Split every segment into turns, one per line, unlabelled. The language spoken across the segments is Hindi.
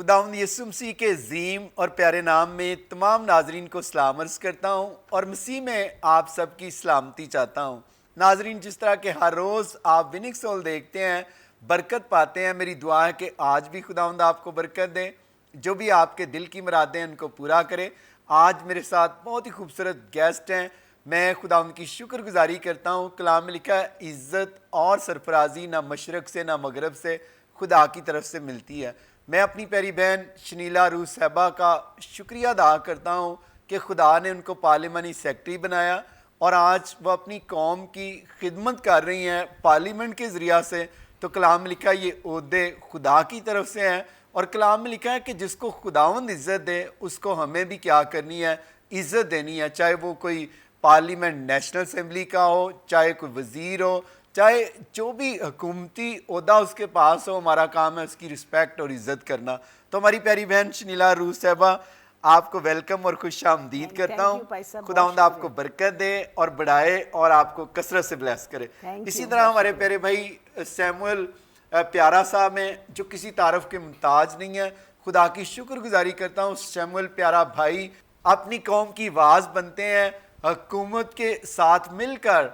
खुदावंद यीशु मसीह के अजीम और प्यारे नाम में तमाम नाजरीन को सलाम अर्ज़ करता हूँ और मसीह में आप सबकी सलामती चाहता हूँ। नाजरीन, जिस तरह के हर रोज़ आप विनिंग सोल देखते हैं, बरकत पाते हैं, मेरी दुआ है कि आज भी खुदावंद आपको बरकत दे, जो भी आपके दिल की मुरादें उनको पूरा करे। आज मेरे साथ बहुत ही खूबसूरत गेस्ट हैं। मैं खुदावंद की शुक्रगुजारी करता हूँ। कलाम में लिखा है, इज़्ज़त और सरफराजी ना मशरक़ से ना मगरब से खुदा की तरफ से मिलती है। मैं अपनी प्यारी बहन शनीला रूस साहबा का शुक्रिया अदा करता हूँ कि खुदा ने उनको पार्लिमानी सेक्रेटरी बनाया और आज वह अपनी कौम की खिदमत कर रही हैं पार्लियामेंट के ज़रिया से। तो कलाम में लिखा है ये ओहदे खुदा की तरफ से हैं और कलाम में लिखा है कि जिसको खुदावंद इज़्ज़त दे उसको हमें भी क्या करनी है, इज़्ज़त देनी है। चाहे वो कोई पार्लियामेंट नेशनल असम्बली का हो, चाहे कोई वज़ीर हो, चाहे जो भी हुकूमती ओहदा उसके पास हो, हमारा काम है उसकी रिस्पेक्ट और इज़्ज़त करना। तो हमारी प्यारी बहन शनीला रूस साहबा, आपको वेलकम और खुश आमदीद करता हूँ। खुदावंद आपको बरकत दे और बढ़ाए और आपको कसरत से ब्लेस करे। इसी तरह हमारे प्यारे भाई सैमुअल प्यारा साहब हैं, जो किसी तारफ़ के मुहताज नहीं है। खुदा की शुक्रगुजारी करता हूँ, सैमुअल प्यारा भाई अपनी कौम की आवाज़ बनते हैं हुकूमत के साथ मिलकर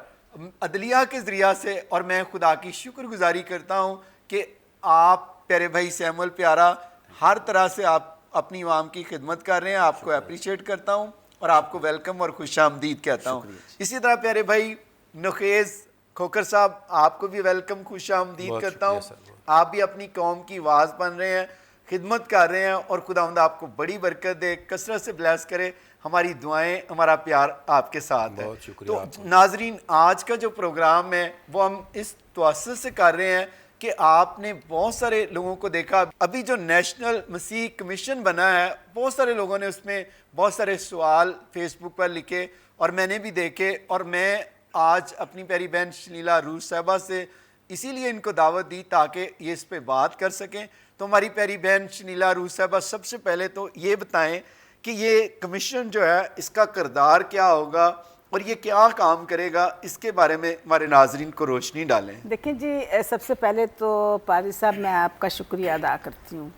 अदलिया के ज़रिया से। और मैं खुदा की शुक्रगुजारी करता हूँ कि आप प्यारे भाई सैमुअल प्यारा हर तरह से आप अपनी आवाम की खिदमत कर रहे हैं। आपको अप्रिशिएट करता हूँ और आपको वेलकम और खुश आमदीद कहता हूँ। इसी तरह प्यारे भाई नखेज़ खोकर साहब, आपको भी वेलकम, खुश आमदीद करता हूँ। आप भी अपनी कौम की आवाज़ बन रहे हैं, खिदमत कर रहे हैं और खुदावंद आपको बड़ी बरकत दे, कसरत से ब्लेस करे। हमारी दुआएं, हमारा प्यार आपके साथ है। तो नाजरीन, आज का जो प्रोग्राम है वो हम इस तवज्जुह से कर रहे हैं कि आपने बहुत सारे लोगों को देखा। अभी जो नेशनल मसीह कमीशन बना है, बहुत सारे लोगों ने उसमें बहुत सारे सवाल फेसबुक पर लिखे और मैंने भी देखे। और मैं आज अपनी प्यारी बहन शनीला रूस साहबा से इसीलिए इनको दावत दी ताकि ये इस पे बात कर सकें। तो हमारी प्यारी बहन शनीला रूस साहबा, सबसे पहले तो ये बताएं कि ये कमीशन जो है इसका किरदार क्या होगा और ये क्या काम करेगा, इसके बारे में हमारे नाजरीन को रोशनी डालें।
देखिए जी, सबसे पहले तो पारी साहब मैं आपका शुक्रिया अदा करती हूँ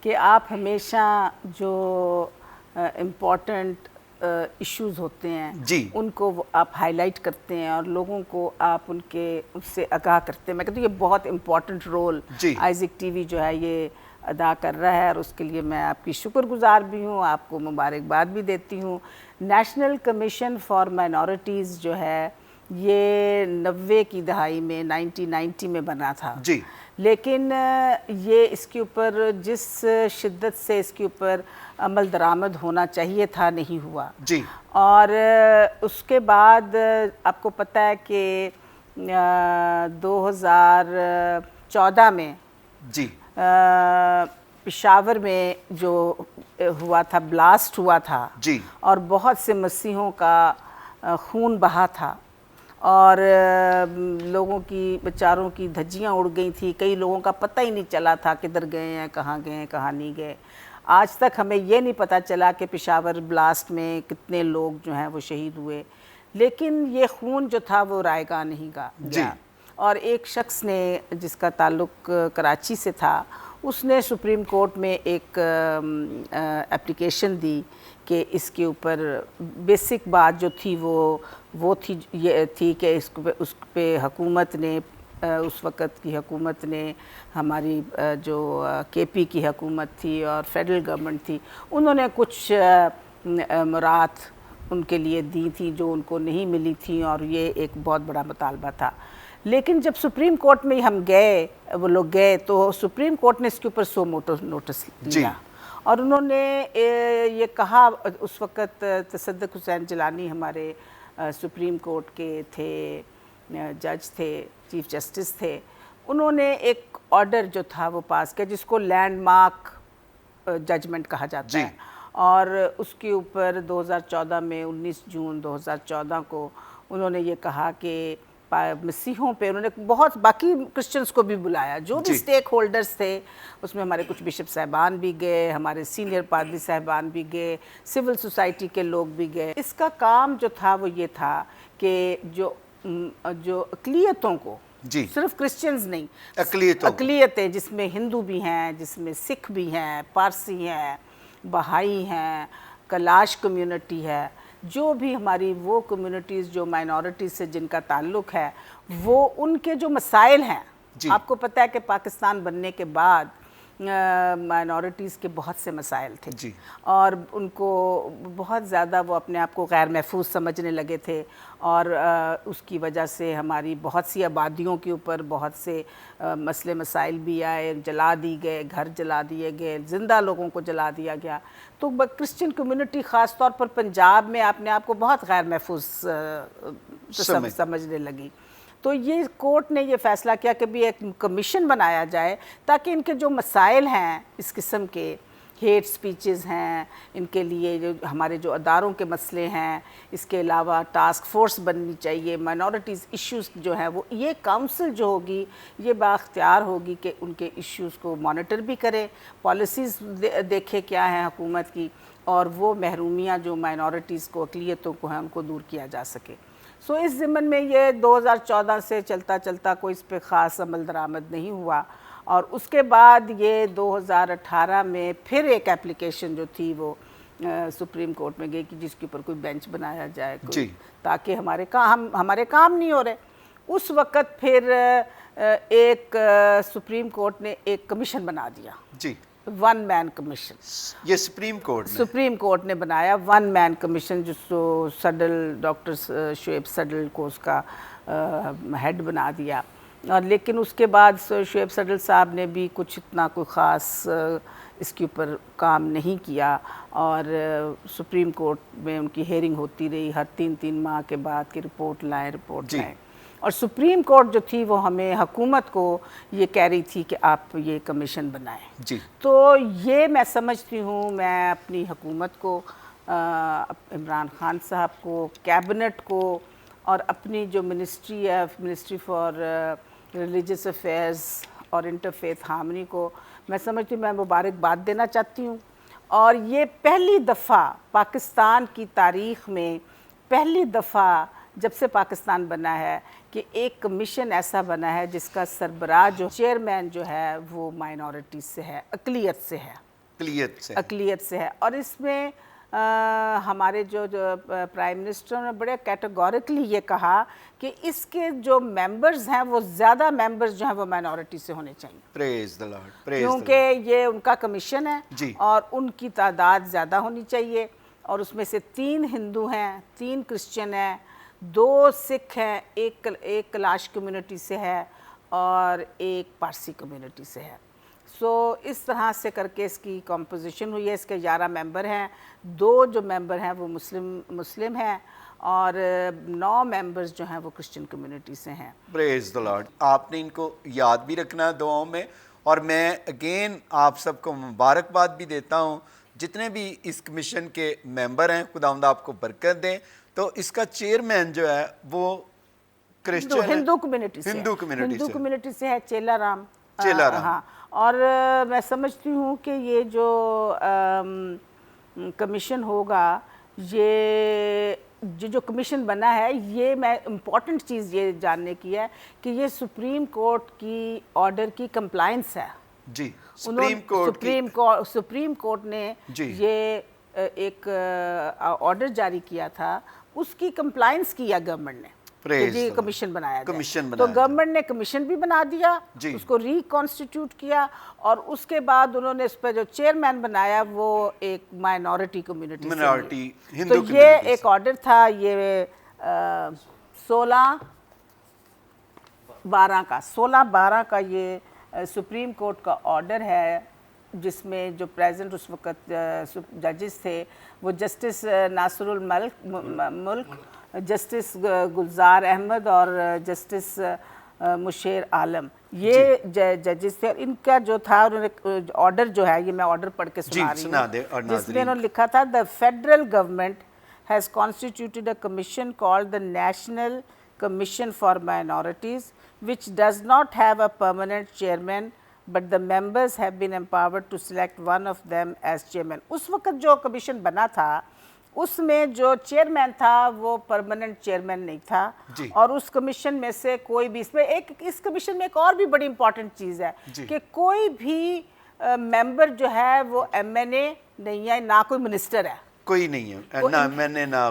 कि आप हमेशा जो इम्पोर्टेंट इश्यूज़ होते हैं
जी,
उनको आप हाईलाइट करते हैं और लोगों को आप उससे आगाह करते हैं। मैं कहती हूँ ये बहुत इम्पोर्टेंट रोल आइज़िक टीवी जो है ये अदा कर रहा है और उसके लिए मैं आपकी शुक्रगुजार भी हूँ, आपको मुबारकबाद भी देती हूँ। नेशनल कमीशन फॉर माइनॉरिटीज़ जो है ये 90 की दहाई में 1990 में बना था
जी, लेकिन
ये इसके ऊपर जिस शिद्दत से इसके ऊपर अमल दरामद होना चाहिए था नहीं हुआ
जी।
और उसके बाद आपको पता है कि 2014 में
जी
पेशावर में जो हुआ था, ब्लास्ट हुआ था
जी,
और बहुत से मसीहों का खून बहा था और लोगों की बेचारों की धज्जियां उड़ गई थी। कई लोगों का पता ही नहीं चला था किधर गए हैं, कहाँ नहीं गए। आज तक हमें ये नहीं पता चला कि पेशावर ब्लास्ट में कितने लोग जो हैं वो शहीद हुए, लेकिन ये खून जो था वो रायगा नहीं गया। और एक शख्स ने जिसका ताल्लुक़ कराची से था, उसने सुप्रीम कोर्ट में एक एप्लीकेशन दी कि इसके ऊपर बेसिक बात जो थी वो थी ये थी कि उस पे हुकूमत ने, उस वक़्त की हुकूमत ने, हमारी जो केपी की हुकूमत थी और फेडरल गवर्नमेंट थी, उन्होंने कुछ मुराद उनके लिए दी थी जो उनको नहीं मिली थी और ये एक बहुत बड़ा मुतालबा था। लेकिन जब सुप्रीम कोर्ट में हम गए, वो लोग गए, तो सुप्रीम कोर्ट ने इसके ऊपर 100 नोटिस लिया और उन्होंने ये कहा, उस वक़्त तसद्दुक़ हुसैन जिलानी हमारे सुप्रीम कोर्ट के थे, जज थे, चीफ जस्टिस थे। उन्होंने एक ऑर्डर जो था वो पास किया जिसको लैंडमार्क जजमेंट कहा जाता है और उसके ऊपर 2014 में 19 जून 2014 को उन्होंने ये कहा कि मसीहों पे उन्होंने बहुत बाकी क्रिश्चियंस को भी बुलाया, जो भी स्टेक होल्डर्स थे, उसमें हमारे कुछ बिशप साहबान भी गए, हमारे सीनियर पादरी साहबान भी गए, सिविल सोसाइटी के लोग भी गए। इसका काम जो था वो ये था कि जो अक़लियतों को
जी।
सिर्फ क्रिश्चियंस नहीं,
अक़लियतों को।
अक़लियतें, जिसमें हिंदू भी हैं, जिसमें सिख भी हैं, पारसी हैं, बहाई हैं, कलाश कम्युनिटी है, जो भी हमारी वो कम्युनिटीज़ जो माइनॉरिटीज़ से जिनका ताल्लुक़ है, वो उनके जो मसाइल हैं,
जी।
आपको पता है कि पाकिस्तान बनने के बाद माइनॉरिटीज़ के बहुत से मसाइल थे
जी।
और उनको बहुत ज़्यादा वो अपने आप को गैर महफूज समझने लगे थे और उसकी वजह से हमारी बहुत सी आबादियों के ऊपर बहुत से मसले मसाइल भी आए, जला दी गए, घर जला दिए गए, ज़िंदा लोगों को जला दिया गया। तो क्रिश्चियन कम्युनिटी ख़ास तौर पर पंजाब में अपने आप को बहुत गैर महफूज समझने लगी। तो ये कोर्ट ने ये फ़ैसला किया कि भी एक कमीशन बनाया जाए ताकि इनके जो मसाइल हैं इस किस्म के, हेट स्पीचेस हैं, इनके लिए जो हमारे जो अदारों के मसले हैं, इसके अलावा टास्क फोर्स बननी चाहिए, माइनॉरिटीज़ इश्यूज़ जो हैं वो, ये काउंसिल जो होगी ये बाख्तियार होगी कि उनके इश्यूज़ को मॉनिटर भी करे, पॉलिसीज़ देखे क्या हैं हुकूमत की, और वो महरूमियाँ जो माइनॉरिटीज़ को, अक़लियतों को हैं, उनको दूर किया जा सके। सो इस ज़िम्मन में ये 2014 से चलता चलता कोई इस पर ख़ास अमल दरामद नहीं हुआ और उसके बाद ये 2018 में फिर एक एप्लीकेशन जो थी वो सुप्रीम कोर्ट में गई कि जिसके ऊपर कोई बेंच बनाया जाए कोई, ताकि हमारे काम नहीं हो रहे। उस वक़्त फिर एक सुप्रीम कोर्ट ने एक कमीशन बना दिया जी, वन मैन कमीशन।
ये सुप्रीम कोर्ट ने
बनाया वन मैन कमीशन, जिसको सडल, डॉक्टर शुएब सडल को उसका हेड बना दिया। और लेकिन उसके बाद शुएब सडल साहब ने भी कुछ इतना कोई ख़ास इसके ऊपर काम नहीं किया और सुप्रीम कोर्ट में उनकी हेयरिंग होती रही, हर 3-3 माह के बाद कि रिपोर्ट लाएं। और सुप्रीम कोर्ट जो थी वो हमें हुकूमत को ये कह रही थी कि आप ये कमीशन बनाएं जी। तो ये मैं समझती हूँ, मैं अपनी हुकूमत को, इमरान खान साहब को, कैबिनेट को और अपनी जो मिनिस्ट्री है, मिनिस्ट्री फॉर रिलीजियस अफेयर्स और इंटरफेथ हार्मनी को, मैं समझती हूँ, मैं मुबारकबाद देना चाहती हूँ। और ये पहली दफ़ा पाकिस्तान की तारीख़ में, पहली दफ़ा जब से पाकिस्तान बना है कि एक कमीशन ऐसा बना है जिसका सरबराह जो चेयरमैन जो है वो माइनॉरिटीज़ से है, अक़लियत से है। और इसमें हमारे जो प्राइम मिनिस्टर ने बड़े कैटेगोरिकली ये कहा कि इसके जो मेंबर्स हैं वो ज़्यादा मेंबर्स जो हैं वो माइनॉरिटी से होने चाहिए।
प्रेज़ द लॉर्ड,
क्योंकि ये उनका कमीशन है और उनकी तादाद ज़्यादा होनी चाहिए और उसमें से 3 हिंदू हैं, 3 क्रिश्चियन हैं, 2 सिख हैं, एक कलाश कम्युनिटी से है और एक पारसी कम्युनिटी से है। सो इस तरह से करके इसकी कॉम्पोजिशन हुई है। इसके 11 मेंबर हैं, 2 जो मेंबर हैं वो मुस्लिम हैं और 9 मेंबर्स जो हैं वो क्रिश्चियन कम्युनिटी से हैं।
Praise the Lord. आपने इनको याद भी रखना है दुआओं में और मैं अगेन आप सबको मुबारकबाद भी देता हूँ। जितने भी इस कमीशन के मेंबर हैं, खुदावंद आपको बरकत दें। तो इसका चेयरमैन जो है वो क्रिश्चियन
हिंदू कम्युनिटी से है, चेला राम। हाँ, और मैं समझती हूँ कि ये जो कमीशन होगा, ये जो कमीशन बना है, ये मैं इम्पॉर्टेंट चीज़ ये जानने की है कि ये सुप्रीम कोर्ट की ऑर्डर की कंप्लायंस है
जी।
सुप्रीम कोर्ट ने ये एक ऑर्डर जारी किया था, उसकी कंप्लायंस किया गवर्नमेंट ने, जी कमीशन बनाया तो गवर्नमेंट ने कमीशन भी बना दिया, उसको रिकॉन्स्टिट्यूट किया और उसके बाद उन्होंने इस पर जो चेयरमैन बनाया वो एक माइनॉरिटी कम्युनिटी
हिंदू
तो ये एक ऑर्डर था, ये 16/12 का ये सुप्रीम कोर्ट का ऑर्डर है, जिसमें जो प्रेजेंट उस वक़्त जजेस थे वो जस्टिस नासरुल मुल्क, जस्टिस गुलजार अहमद और जस्टिस मुशेर आलम, ये जजेस थे। और इनका जो था, उन्होंने ऑर्डर जो है, ये मैं ऑर्डर पढ़ के सुना रही हूँ, जिसमें उन्होंने लिखा था, the federal government has constituted a commission called the national commission for minorities which does not have a permanent chairman but the members have been empowered to select one of them as chairman। उस वक़्त जो कमीशन बना था, उसमें जो चेयरमैन था वो परमानेंट चेयरमैन नहीं था
जी।
और उस कमीशन में से कोई भी इसमें एक इस कमीशन में एक और भी बड़ी इंपॉर्टेंट चीज़ है
जी।
कि कोई भी मेंबर जो है वो एमएनए नहीं है, ना कोई मिनिस्टर है,
कोई नहीं है ना, मैंने ना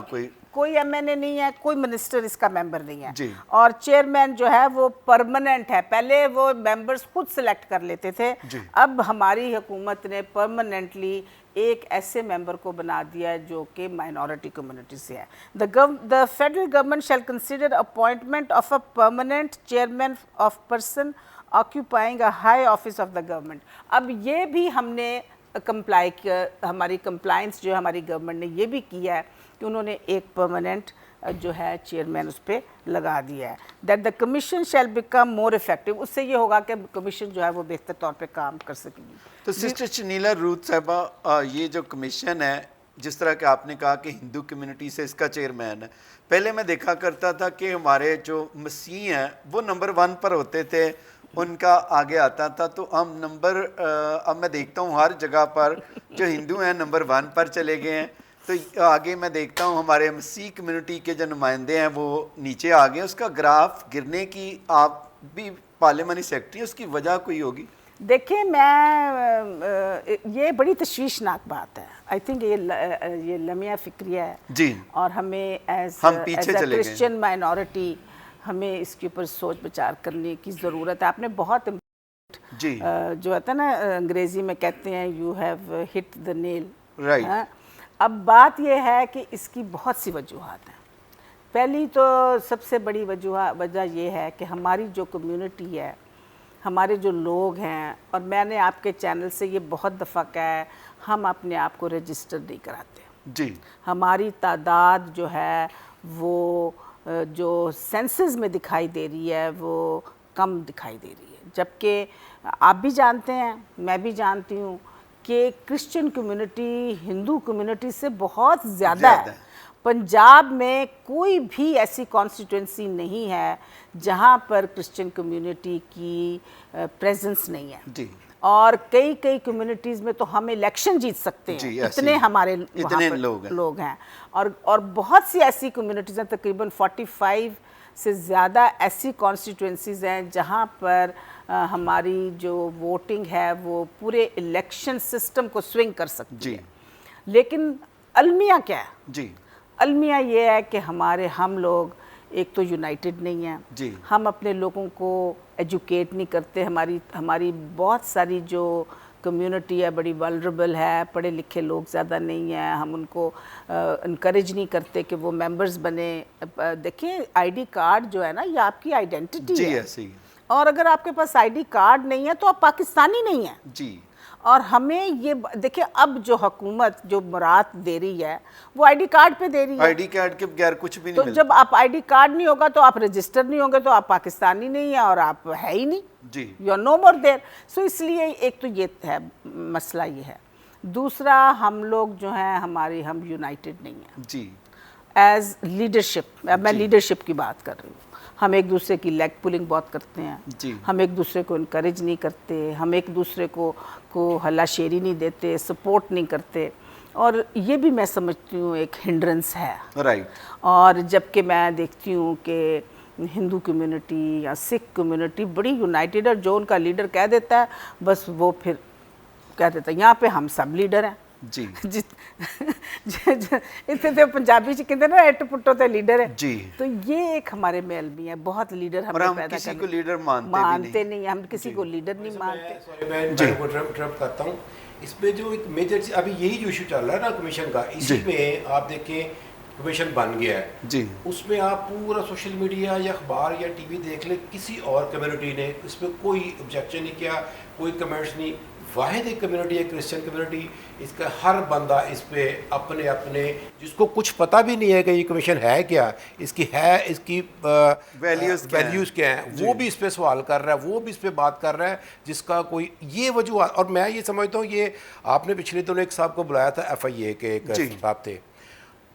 कोई एमएनए नहीं है, कोई मिनिस्टर इसका मेंबर नहीं है।
जी।
और चेयरमैन जो है वो परमानेंट है। पहले वो मेंबर्स खुद सिलेक्ट कर लेते थे,
जी।
अब हमारी हुकूमत ने परमानेंटली एक ऐसे मेंबर को बना दिया है जो कि माइनॉरिटी कम्युनिटी से है। The federal government shell consider appointment of a permanent chairman of person occupying a high office of the government. अब ये भी हमने कंप्लाई किया, हमारी कंप्लाइंस जो हमारी गवर्नमेंट ने ये भी किया है कि उन्होंने एक परमानेंट जो है चेयरमैन उस पर लगा दिया है। That the commission shell become more effective. उससे ये होगा कि कमीशन जो है वो बेहतर तौर पे काम कर सकेगी।
तो सिस्टर शनीला रूथ साहिबा, ये जो कमीशन है, जिस तरह कि आपने कहा कि हिंदू कम्युनिटी से इसका चेयरमैन है, पहले मैं देखा करता था कि हमारे जो मसीह हैं वो नंबर 1 पर होते थे, उनका आगे आता था। तो हम अब मैं देखता हूँ हर जगह पर जो हिंदू हैं नंबर 1 पर चले गए हैं। तो आगे मैं देखता हूँ हमारे मसीह कम्युनिटी के जो नुमाइंदे हैं वो नीचे आ गए। उसका ग्राफ गिरने की, आप भी पार्लियामानी सेक्रेटरी, उसकी वजह कोई होगी?
देखिए, ये बड़ी तशवीशनाक बात है। आई थिंक ये लमिया फिक्रिया है
जी।
और हमें एज
पीछे चले गए।
क्रिश्चियन माइनॉरिटी हमें इसके ऊपर सोच विचार करने की ज़रूरत है। आपने बहुत
जी।
जो होता है ना, अंग्रेज़ी में कहते हैं you have hit the nail,
right.
अब बात यह है कि इसकी बहुत सी वजूहात हैं। पहली तो सबसे बड़ी वजह यह है कि हमारी जो कम्युनिटी है, हमारे जो लोग हैं, और मैंने आपके चैनल से ये बहुत दफ़ा कहा है, हम अपने आप को रजिस्टर नहीं कराते
जी।
हमारी तादाद जो है वो जो सेंसस में दिखाई दे रही है वो कम दिखाई दे रही है। जबकि आप भी जानते हैं, मैं भी जानती हूँ कि क्रिश्चियन कम्युनिटी हिंदू कम्युनिटी से बहुत ज़्यादा है। पंजाब में कोई भी ऐसी कॉन्स्टिट्यूंसी नहीं है जहाँ पर क्रिश्चियन कम्युनिटी की प्रेजेंस नहीं है
जी।
और कई कम्युनिटीज़ में तो हम इलेक्शन जीत सकते हैं, इतने हमारे लोग हैं। और बहुत सी ऐसी कम्युनिटीज़ हैं, तकरीबन 45 से ज़्यादा ऐसी कॉन्स्टिट्यूंसीज़ हैं जहाँ पर हमारी जो वोटिंग है वो पूरे इलेक्शन सिस्टम को स्विंग कर सकती है। लेकिन अलमिया क्या है?
जी।
अलमिया ये है कि हम लोग एक तो यूनाइटेड नहीं हैं
जी।
हम अपने लोगों को एजुकेट नहीं करते। हमारी बहुत सारी जो कम्युनिटी है बड़ी वल्नरेबल है, पढ़े लिखे लोग ज़्यादा नहीं हैं, हम उनको इनकरेज नहीं करते कि वो मेंबर्स बने। देखिए, आईडी कार्ड जो है ना, ये आपकी आइडेंटिटी है। और अगर आपके पास आईडी कार्ड नहीं है तो आप पाकिस्तानी नहीं हैं
जी।
और हमें ये देखिए, अब जो हुकूमत जो मुराद दे रही है वो आईडी कार्ड पे दे रही है।
आईडी कार्ड के बगैर कुछ भी नहीं
तो जब आप आईडी कार्ड नहीं होगा तो आप रजिस्टर नहीं होंगे, तो आप पाकिस्तानी नहीं है और आप है ही नहीं
जी।
You are no more there. So इसलिए एक तो ये है मसला, ये है। दूसरा, हम लोग जो हैं हम यूनाइटेड नहीं हैं
जी।
As leadership. मैं लीडरशिप की बात कर रही हूँ। हम एक दूसरे की लेग पुलिंग बहुत करते हैं
जी।
हम एक दूसरे को इनकरेज नहीं करते, हम एक दूसरे को हल्लाशेरी नहीं देते, सपोर्ट नहीं करते, और ये भी मैं समझती हूँ एक हिंड्रेंस है।
राइट।
और जबकि मैं देखती हूँ कि हिंदू कम्युनिटी या सिख कम्युनिटी बड़ी यूनाइटेड है। जो उनका लीडर कह देता है बस वो फिर कह देता है। यहाँ पे हम सब लीडर हैं
जी।
इतने तो पंजाबी च कहते ना, इट पुट्टो ते लीडर है
जी।
तो ये एक हमारे में अलमी है। बहुत लीडर हम पैदा
किसी को लीडर
मानते नहीं, हम किसी को लीडर नहीं मानते।
मैं इंटरप्ट करता हूँ इसमें। जो एक मेजर अभी यही जो इशू चल रहा है ना कमीशन का, इसी में आप देखें कमीशन बन गया है
जी।
उसमें आप पूरा सोशल मीडिया या अखबार या टीवी देख ले, किसी और कम्युनिटी ने इसमें कोई ऑब्जेक्शन नहीं किया, कोई कमेंट्स नहीं। वाहिद एक कम्युनिटी है क्रिश्चियन कम्युनिटी, इसका हर बंदा इस पे अपने अपने, जिसको कुछ पता भी नहीं है कि ये कमीशन है क्या, इसकी वैल्यूज़ क्या हैं, वो भी इस पे सवाल कर रहा है, वो भी इस पे बात कर रहा है, जिसका कोई ये वजूह। और मैं ये समझता हूँ, ये आपने पिछले दिनों एक साहब को बुलाया था FIA के एक साहब थे।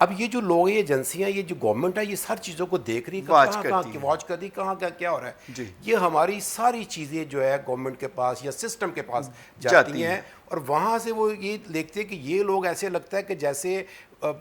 अब ये जो लोग, ये एजेंसियाँ, ये जो गवर्नमेंट है, ये सारी चीज़ों को देख रही है, वॉच करती है कहाँ क्या हो रहा है। ये हमारी सारी चीज़ें जो है गवर्नमेंट के पास या सिस्टम के पास जाती हैं, और वहाँ से वो ये देखते हैं कि ये लोग ऐसे लगता है कि जैसे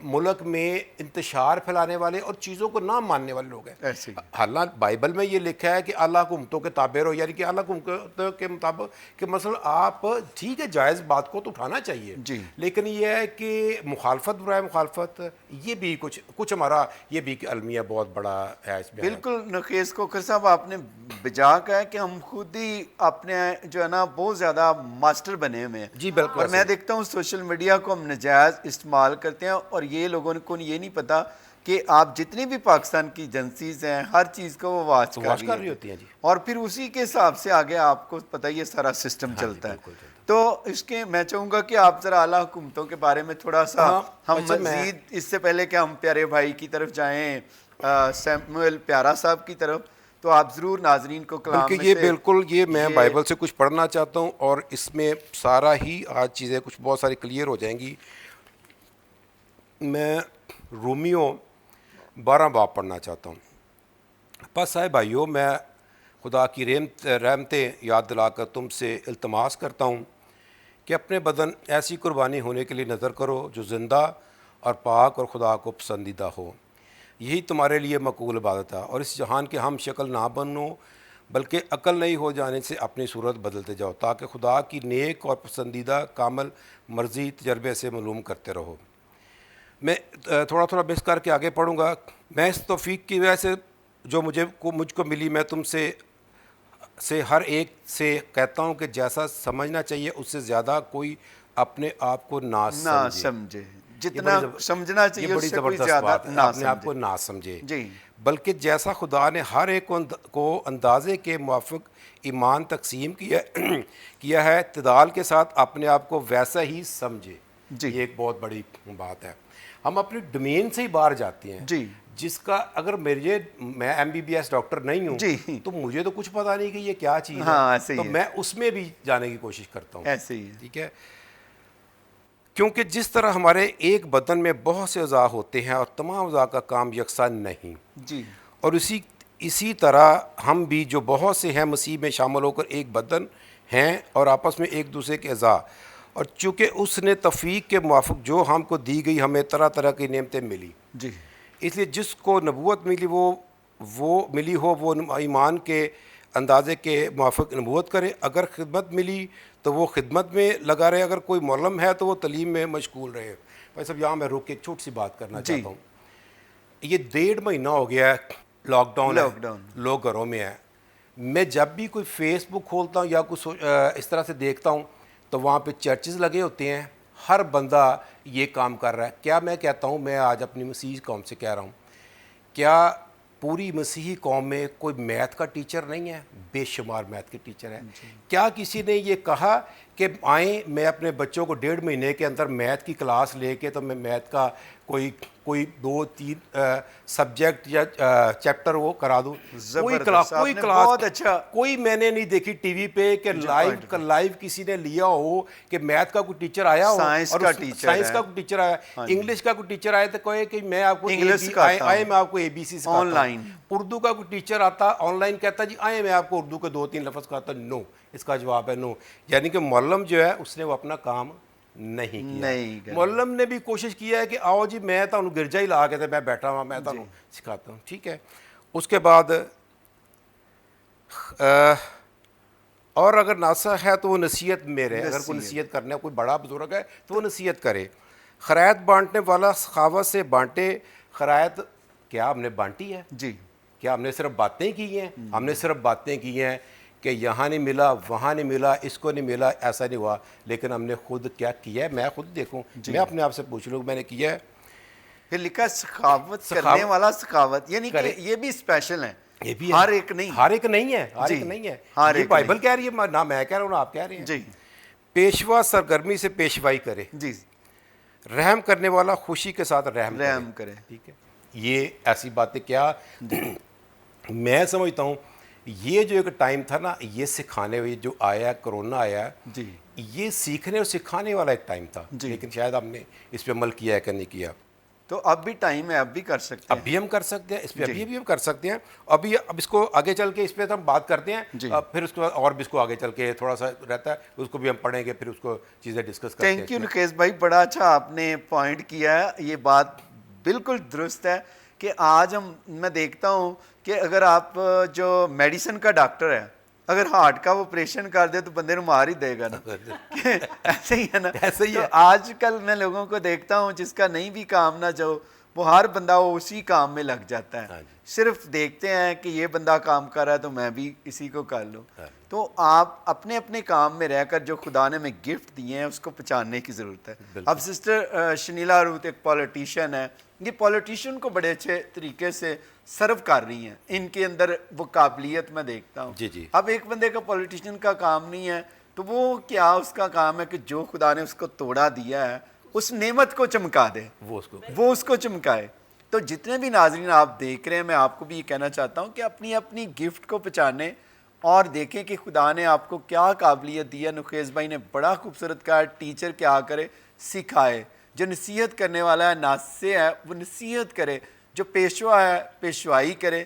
मुल्क में इंतशार फैलाने वाले और चीज़ों को ना मानने वाले लोग हैं।
ऐसे ही।
हालांकि बाइबल में ये लिखा है कि अल्लाह हुकूमतों के ताबे रहो, यानी कि अल्लाह हुकूमतों के मुताबिक कि मसलन आप ठीक है जायज़ बात को तो उठाना चाहिए
जी।
लेकिन ये है कि मुखालफत बुरा है, मुखालफत ये भी कुछ हमारा ये भी कि अलमिया बहुत बड़ा है इसमें।
बिल्कुल नकेश कोकर साहब, आपने बिजा कहा है कि हम खुद ही अपने जो है ना बहुत ज़्यादा मास्टर बने हुए हैं।
जी, बिल्कुल
और मैं देखता हूँ सोशल मीडिया को हम नाजायज़ इस्तेमाल करते हैं और ये लोगों को ये नहीं पता कि आप जितनी भी पाकिस्तान की एजेंसीज हैं हर चीज़ को वो वाच कर
रही होती हैं जी।
और फिर उसी के हिसाब से आगे आपको पता ही है सारा सिस्टम चलता है।
बिल्कुल चलता है।
तो इसके मैं चाहूँगा कि आप ज़रा आला हुकूमतों के बारे में थोड़ा सा हम
अच्छा,
मज़ीद इससे पहले कि हम प्यारे भाई की तरफ जाएँ सैमुअल प्यारा साहब की तरफ, तो आप ज़रूर नाजरीन को कलाम
बल्कि
में
ये
से
बिल्कुल ये मैं बाइबल से कुछ पढ़ना चाहता हूँ और इसमें सारा ही आज चीज़ें कुछ बहुत सारी क्लियर हो जाएंगी। मैं रोमियो 12 बाब पढ़ना चाहता हूँ। बस साहब भाइयों, मैं खुदा की रहमतें याद दिलाकर तुमसे इल्तमास करता हूँ कि अपने बदन ऐसी कुर्बानी होने के लिए नज़र करो जो ज़िंदा और पाक और खुदा को पसंदीदा हो। यही तुम्हारे लिए मकबूल इबादत है। और इस जहान के हम शक्ल ना बनो बल्कि अकल नहीं हो जाने से अपनी सूरत बदलते जाओ ताकि खुदा की नेक और पसंदीदा कामल मर्ज़ी तजर्बे से मालूम करते रहो। मैं थोड़ा थोड़ा मिस करके आगे पढ़ूँगा। मैं इस तौफीक की वजह से जो मुझको मिली, मैं तुमसे हर एक से कहता हूँ कि जैसा समझना चाहिए उससे ज़्यादा कोई अपने आप को ना
समझे। जितना समझना चाहिए
बड़ी
उससे कोई
ज़बरदस्त
ज़्यादा
बात है,
ना
अपने आप को
समझे।
ना समझे
जी।
बल्कि जैसा खुदा ने हर एक को अंदाजे के मुवाफिक ईमान तकसीम किया है तदाल के साथ अपने आप को वैसा ही समझे।
जी।
ये एक बहुत बड़ी बात है। हम अपनी डोमेन से ही बाहर जाते हैं
जी।
जिसका अगर मैं MBBS डॉक्टर नहीं हूँ
जी।
तो मुझे तो कुछ पता नहीं कि ये क्या चीज़
हाँ,
है,
ऐसे ही
तो
है।
मैं उसमें भी जाने की कोशिश करता हूँ।
ऐसे ही है।
ठीक है, क्योंकि जिस तरह हमारे एक बदन में बहुत से अज़ा होते हैं और तमाम अज़ा का काम यकसा नहीं,
जी।
और इसी तरह हम भी जो बहुत से हैं मसीह में शामिल होकर एक बदन हैं और आपस में एक दूसरे के अज़ा, और चूँकि उसने तौफीक के मुवाफिक जो हमको दी गई हमें तरह तरह की नेमतें मिली,
जी।
इसलिए जिसको नबूवत मिली वो मिली हो वो ईमान के अंदाजे के मुवाफिक नबूवत करे। अगर खिदमत मिली तो वो खिदमत में लगा रहे, अगर कोई मुअल्लम है तो वो तलीम में मशगूल रहे। भाई साहब, यहाँ मैं रुक के एक छोटी सी बात करना चाहता हूँ। ये 1.5 महीना हो गया है लॉकडाउन है, लोग घरों में हैं। मैं जब भी कोई फेसबुक खोलता हूँ या कुछ इस तरह से देखता हूँ तो वहाँ पे चर्चेज़ लगे होते हैं, हर बंदा ये काम कर रहा है। क्या मैं कहता हूँ, मैं आज अपनी मसीही कौम से कह रहा हूँ, क्या पूरी मसीही कौम में कोई मैथ का टीचर नहीं है? बेशुमार मैथ के टीचर हैं। क्या किसी ने ये कहा कि आएँ मैं अपने बच्चों को 1.5 महीने के अंदर मैथ की क्लास लेके तो मैं मैथ का कोई 2-3 सब्जेक्ट या चैप्टर वो करा दूँ? कोई क्लास
बहुत अच्छा।
कोई मैंने नहीं देखी टीवी पे कि लाइव किसी ने लिया हो कि मैथ का कोई टीचर आया हो,
साइंस का कोई
टीचर आया, इंग्लिश का कोई टीचर आया तो कहे कि मैं आपको ABC सिखाता हूं।
ऑनलाइन
उर्दू का कोई टीचर आता ऑनलाइन कहता जी आए मैं आपको उर्दू के 2-3 लफ्ज़ कहता। नो, इसका जवाब है नो। यानी कि मुअल्लम जो है उसने वो अपना काम नहीं किया। मुअल्लम ने भी कोशिश किया है कि आओ जी मैं तो गिरजा ही ला के मैं बैठा हुआ मैं तो सिखाता हूँ। ठीक है, उसके बाद और अगर नासा है तो वो नसीहत मेरे, अगर कोई नसीहत करने कोई बड़ा बुजुर्ग है तो वो नसीहत करे। खैरात बांटने वाला सखावत से बांटे। खैरात क्या हमने बांटी है?
जी।
क्या हमने सिर्फ बातें की हैं? हमने सिर्फ बातें की हैं कि यहाँ नहीं मिला, वहाँ नहीं मिला, इसको नहीं मिला, ऐसा नहीं हुआ, लेकिन हमने खुद क्या किया है? मैं खुद देखूँ, मैं अपने आप से पूछ लूँ मैंने किया है।
फिर लिखा सखावत करने वाला सखावत, यानी कि ये भी स्पेशल है,
ये भी
हर एक नहीं,
हर एक नहीं है, हर एक नहीं है। ये बाइबल कह रही है, ना मैं कह रहा हूँ ना आप कह रहे हैं।
जी।
पेशवा सरगर्मी से पेशवाई करे।
जी।
रहम करने वाला खुशी के साथ रहम
करे।
ठीक है, ये ऐसी बातें क्या मैं समझता हूँ ये जो एक टाइम था ना, ये सिखाने हुए जो आया कोरोना आया
जी,
ये सीखने और सिखाने वाला एक टाइम था, लेकिन शायद हमने इस पर अमल किया है कि नहीं किया।
तो अब भी टाइम है, अब भी कर सकते हैं।
अभी हम कर सकते हैं, इस पे अभी हम कर सकते हैं। अब इसको आगे चल के इस पे तो हम बात करते हैं, फिर उसके बाद और भी इसको आगे चल के थोड़ा सा रहता है, उसको भी हम पढ़ेंगे, फिर उसको चीज़ें डिस्कस करते हैं।
थैंक यू नुकेश भाई, बड़ा अच्छा आपने पॉइंट किया है। ये बात बिल्कुल दुरुस्त है कि आज मैं देखता हूँ कि अगर आप जो मेडिसिन का डॉक्टर है, अगर हार्ट का ऑपरेशन कर दे तो बंदे को मार ही देगा ना। ऐसे ही है ना,
ऐसे ही
तो
है।
आजकल मैं लोगों को देखता हूँ जिसका नहीं भी काम ना जो, वो हर बंदा वो उसी काम में लग जाता है। सिर्फ देखते हैं कि ये बंदा काम कर रहा है तो मैं भी इसी को कर लूँ। तो आप अपने अपने काम में रहकर जो खुदा ने हमें गिफ्ट दिए हैं उसको पहचानने की ज़रूरत है। अब सिस्टर शनीला रूथ एक पॉलिटिशियन है, ये पॉलिटिशियन को बड़े अच्छे तरीके से सर्व कर रही हैं, इनके अंदर वो काबिलियत मैं देखता हूँ।
जी, जी।
अब एक बंदे का पॉलिटिशियन का काम नहीं है, तो वो क्या उसका काम है कि जो खुदा ने उसको तोड़ा दिया है उस नेमत को चमका दे, वो उसको चमकाए। तो जितने भी नाजरीन आप देख रहे हैं, मैं आपको भी ये कहना चाहता हूँ कि अपनी अपनी गिफ्ट को पहचानें और देखें कि खुदा ने आपको क्या काबिलियत दी है। नुकेश भाई ने बड़ा खूबसूरत कहा, टीचर क्या करे, सिखाए। जो नसीहत करने वाला है, नासे है, वो नसीहत करे। जो पेशवा है, पेशवाई करे।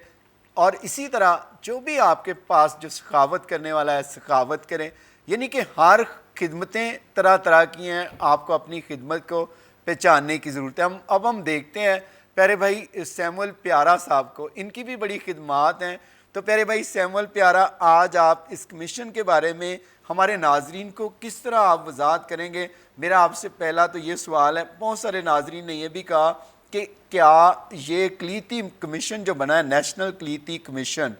और इसी तरह जो भी आपके पास जो सखावत करने वाला है, सखावत करे। यानी कि हर खिदमतें तरह तरह की हैं, आपको अपनी खिदमत को पहचानने की ज़रूरत है। अब हम देखते हैं प्यारे भाई सैमुअल प्यारा साहब को, इनकी भी बड़ी खिदमात हैं। तो प्यारे भाई सैमुअल प्यारा, आज आप इस कमीशन के बारे में हमारे नाजरीन को किस तरह आप वजाहत करेंगे? मेरा आपसे पहला तो ये सवाल है, बहुत सारे नाजरीन ने यह भी कहा कि क्या ये अक़लीती कमीशन जो बना है, नेशनल अक़लीती कमीशन,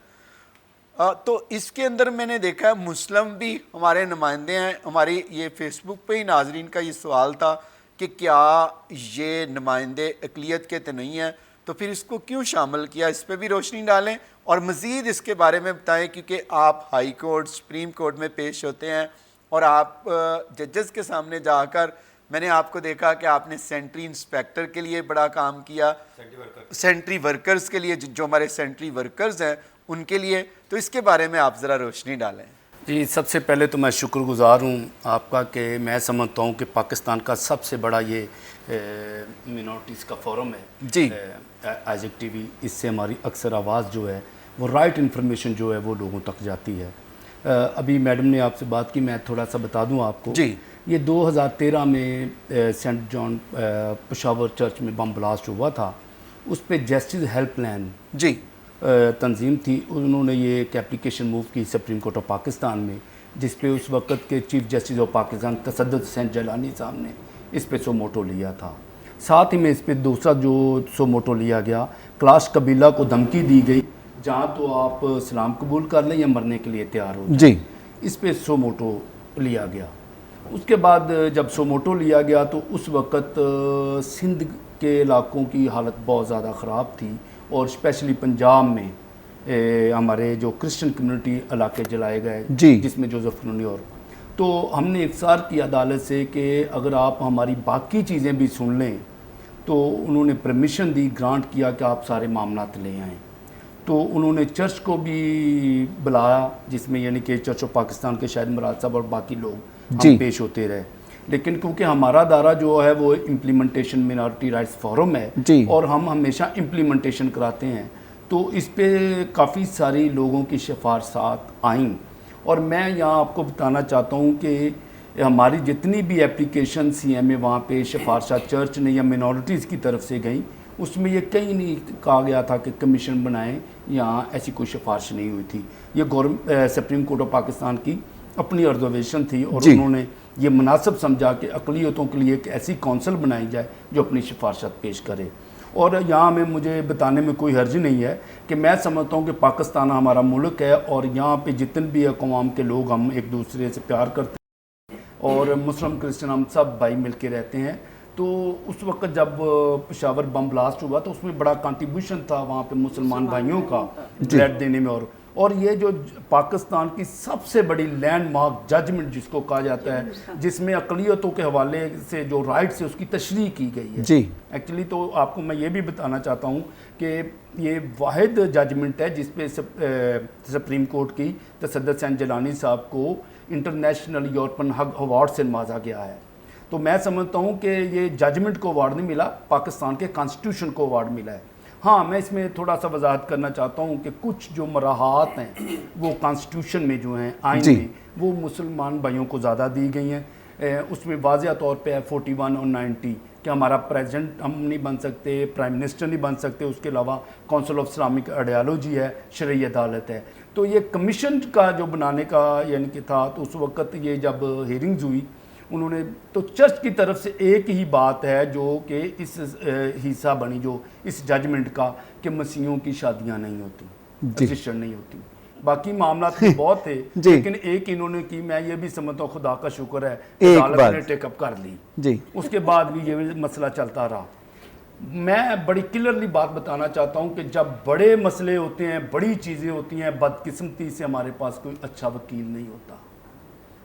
तो इसके अंदर मैंने देखा है मुस्लिम भी हमारे नुमाइंदे हैं। हमारी ये फेसबुक पे ही नाजरीन का ये सवाल था कि क्या ये नुमाइंदे अक़लियत के तो नहीं हैं, तो फिर इसको क्यों शामिल किया? इस पर भी रोशनी डालें और मज़ीद इसके बारे में बताएं, क्योंकि आप हाई कोर्ट, सुप्रीम कोर्ट में पेश होते हैं और आप जजेस के सामने जाकर, मैंने आपको देखा कि आपने सेंट्री इंस्पेक्टर के लिए बड़ा काम किया, सेंट्री वर्कर्स के लिए, जो हमारे सेंट्री वर्कर्स हैं उनके लिए। तो इसके बारे में आप ज़रा रोशनी डालें।
जी, सबसे पहले तो मैं शुक्रगुज़ार हूँ आपका कि मैं समझता हूँ कि पाकिस्तान का सबसे बड़ा ये मिनॉरिटीज़ का फोरम है
जी,
आइज़ेक टीवी। इससे हमारी अक्सर आवाज़ जो है वो राइट इन्फॉर्मेशन जो है वो लोगों तक जाती है। अभी मैडम ने आपसे बात की, मैं थोड़ा सा बता दूँ आपको
जी।
ये 2013 में सेंट जॉन पेशावर चर्च में बम ब्लास्ट हुआ था। उस पर जस्टिस हेल्पलाइन
जी
तंजीम थी, उन्होंने ये एक एप्लीकेशन मूव की सुप्रीम कोर्ट ऑफ पाकिस्तान में, जिस पे उस वक्त के chief justice of Pakistan Tassaduq Hussain Jillani साहब ने इस पे सो मोटो लिया था। साथ ही में इस पे दूसरा जो सो मोटो लिया गया, क्लाश कबीला को धमकी दी गई, जहाँ तो आप इस्लाम कबूल कर लें या मरने के लिए तैयार हो
जी।
इस पे सो मोटो लिया गया। उसके बाद जब सो मोटो लिया गया तो उस वक्त सिंध के इलाकों की हालत बहुत ज़्यादा ख़राब थी और स्पेशली पंजाब में हमारे जो क्रिश्चियन कम्युनिटी इलाके जलाए गए, जिसमें जोसेफ कॉलोनी। और तो हमने इफ्सार की अदालत से कि अगर आप हमारी बाकी चीज़ें भी सुन लें, तो उन्होंने परमिशन दी, ग्रांट किया कि आप सारे मामलात ले आएँ। तो उन्होंने चर्च को भी बुलाया, जिसमें यानी कि चर्च ऑफ पाकिस्तान के शायद मुराद साहब और बाकी लोग हम पेश होते रहे। लेकिन क्योंकि हमारा दायरा जो है वो इम्प्लीमेंटेशन मिनॉरिटी राइट्स फोरम है और हम हमेशा इम्प्लीमेंटेशन कराते हैं, तो इस पे काफ़ी सारी लोगों की सिफारिशात आईं। और मैं यहाँ आपको बताना चाहता हूँ कि हमारी जितनी भी एप्लीकेशन CMA वहाँ पे सिफारिशात चर्च ने या मिनॉरिटीज़ की तरफ से गई, उसमें ये कहीं नहीं कहा गया था कि कमीशन बनाएं, यहाँ ऐसी कोई सिफारिश नहीं हुई थी। ये सुप्रीम कोर्ट ऑफ पाकिस्तान की अपनी ऑब्जर्वेशन थी और उन्होंने ये मुनासिब समझा कि अक़लियतों के लिए एक ऐसी कौंसल बनाई जाए जो अपनी सिफारिशात पेश करे। और यहाँ में मुझे बताने में कोई हर्ज नहीं है कि मैं समझता हूँ कि पाकिस्तान हमारा मुल्क है और यहाँ पे जितने भी अक़वाम के लोग हम एक दूसरे से प्यार करते हैं और मुस्लिम क्रिश्चियन हम सब भाई मिल के रहते हैं। तो उस वक्त जब पेशावर बम ब्लास्ट हुआ तो उसमें बड़ा कंट्रीब्यूशन था वहाँ पे मुसलमान भाइयों का ब्लड देने में। और ये जो पाकिस्तान की सबसे बड़ी लैंडमार्क जजमेंट जिसको कहा जाता है, जिसमें अक़लियतों के हवाले से जो राइट्स है उसकी तशरीह की गई है जी। एक्चुअली तो आपको मैं ये भी बताना चाहता हूँ कि ये वाहिद जजमेंट है जिसपे सुप्रीम कोर्ट की तसद्दुक़ हुसैन जलानी साहब को इंटरनेशनल यूरोपियन हक अवार्ड से नवाजा गया है। तो मैं समझता हूँ कि ये जजमेंट को अवार्ड नहीं मिला, पाकिस्तान के कॉन्स्टिट्यूशन को अवार्ड मिला है। हाँ, मैं इसमें थोड़ा सा वजाहत करना चाहता हूँ कि कुछ जो मराहत हैं वो कॉन्स्टिट्यूशन में जो हैं, आइन में, वो मुसलमान भाइयों को ज़्यादा दी गई हैं। उसमें वाज़ेह तौर पे है 41 और 90 कि हमारा प्रेसिडेंट हम नहीं बन सकते, प्राइम मिनिस्टर नहीं बन सकते, उसके अलावा काउंसिल ऑफ इस्लामिक आइडियालॉजी है, शरई अदालत है। तो ये कमीशन का जो बनाने का यानी कि था, तो उस वक्त ये जब हेयरिंग्स हुई उन्होंने, तो चर्च की तरफ से एक ही बात है जो कि इस हिस्सा बनी जो इस जजमेंट का, कि मसीहों की शादियां नहीं होती, रजिस्टर नहीं होती। बाकी मामला तो बहुत थे लेकिन एक इन्होंने की, मैं ये भी समझता हूँ खुदा का शुक्र है अदालत ने टेकअप कर ली जी। उसके बाद भी ये मसला चलता रहा। मैं बड़ी क्लियरली बात बताना चाहता हूँ कि जब बड़े मसले होते हैं, बड़ी चीज़ें होती हैं, बदकिस्मती से हमारे पास कोई अच्छा वकील नहीं होता।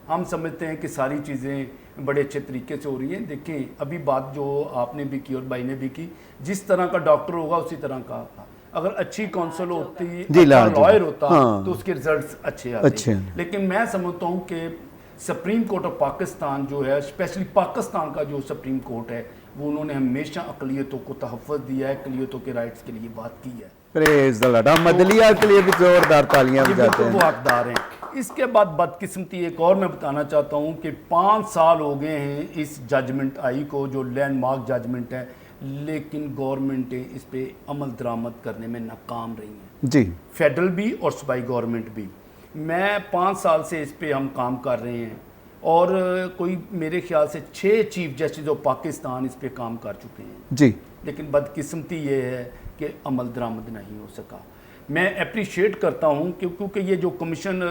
हम समझते हैं कि सारी चीज़ें बड़े अच्छे तरीके से हो रही हैं। देखें, अभी बात जो आपने भी की और भाई ने भी की, जिस तरह का डॉक्टर होगा उसी तरह का, अगर अच्छी काउंसिल होती, लॉयर होता तो उसके रिजल्ट्स अच्छे आते। लेकिन मैं समझता हूँ कि सुप्रीम कोर्ट ऑफ पाकिस्तान जो है, स्पेशली पाकिस्तान का जो सुप्रीम कोर्ट है, वो उन्होंने हमेशा अक़लियतों को तहफ़्फ़ुज़ दिया है, अक़लियतों के राइट्स के लिए बात की है।
Praise the Lord. हम अदलिया के लिए भी जोरदार तालियां बजाते हैं,
वो हकदार हैं। इसके बाद बदकिस्मती एक और मैं बताना चाहता हूँ कि 5 साल हो गए हैं इस जजमेंट आई को, जो लैंडमार्क जजमेंट है, लेकिन गवर्नमेंटें इस पे अमल दरामद करने में नाकाम रही हैं जी, फेडरल भी और सूबाई गवर्नमेंट भी। मैं 5 साल से इस पे हम काम कर रहे हैं और कोई मेरे ख्याल से 6 चीफ जस्टिस ऑफ पाकिस्तान इस पे काम कर चुके हैं जी, लेकिन बदकिस्मती ये है कि अमल दरामद नहीं हो सका। मैं अप्रिशिएट करता हूँ क्योंकि ये जो कमीशन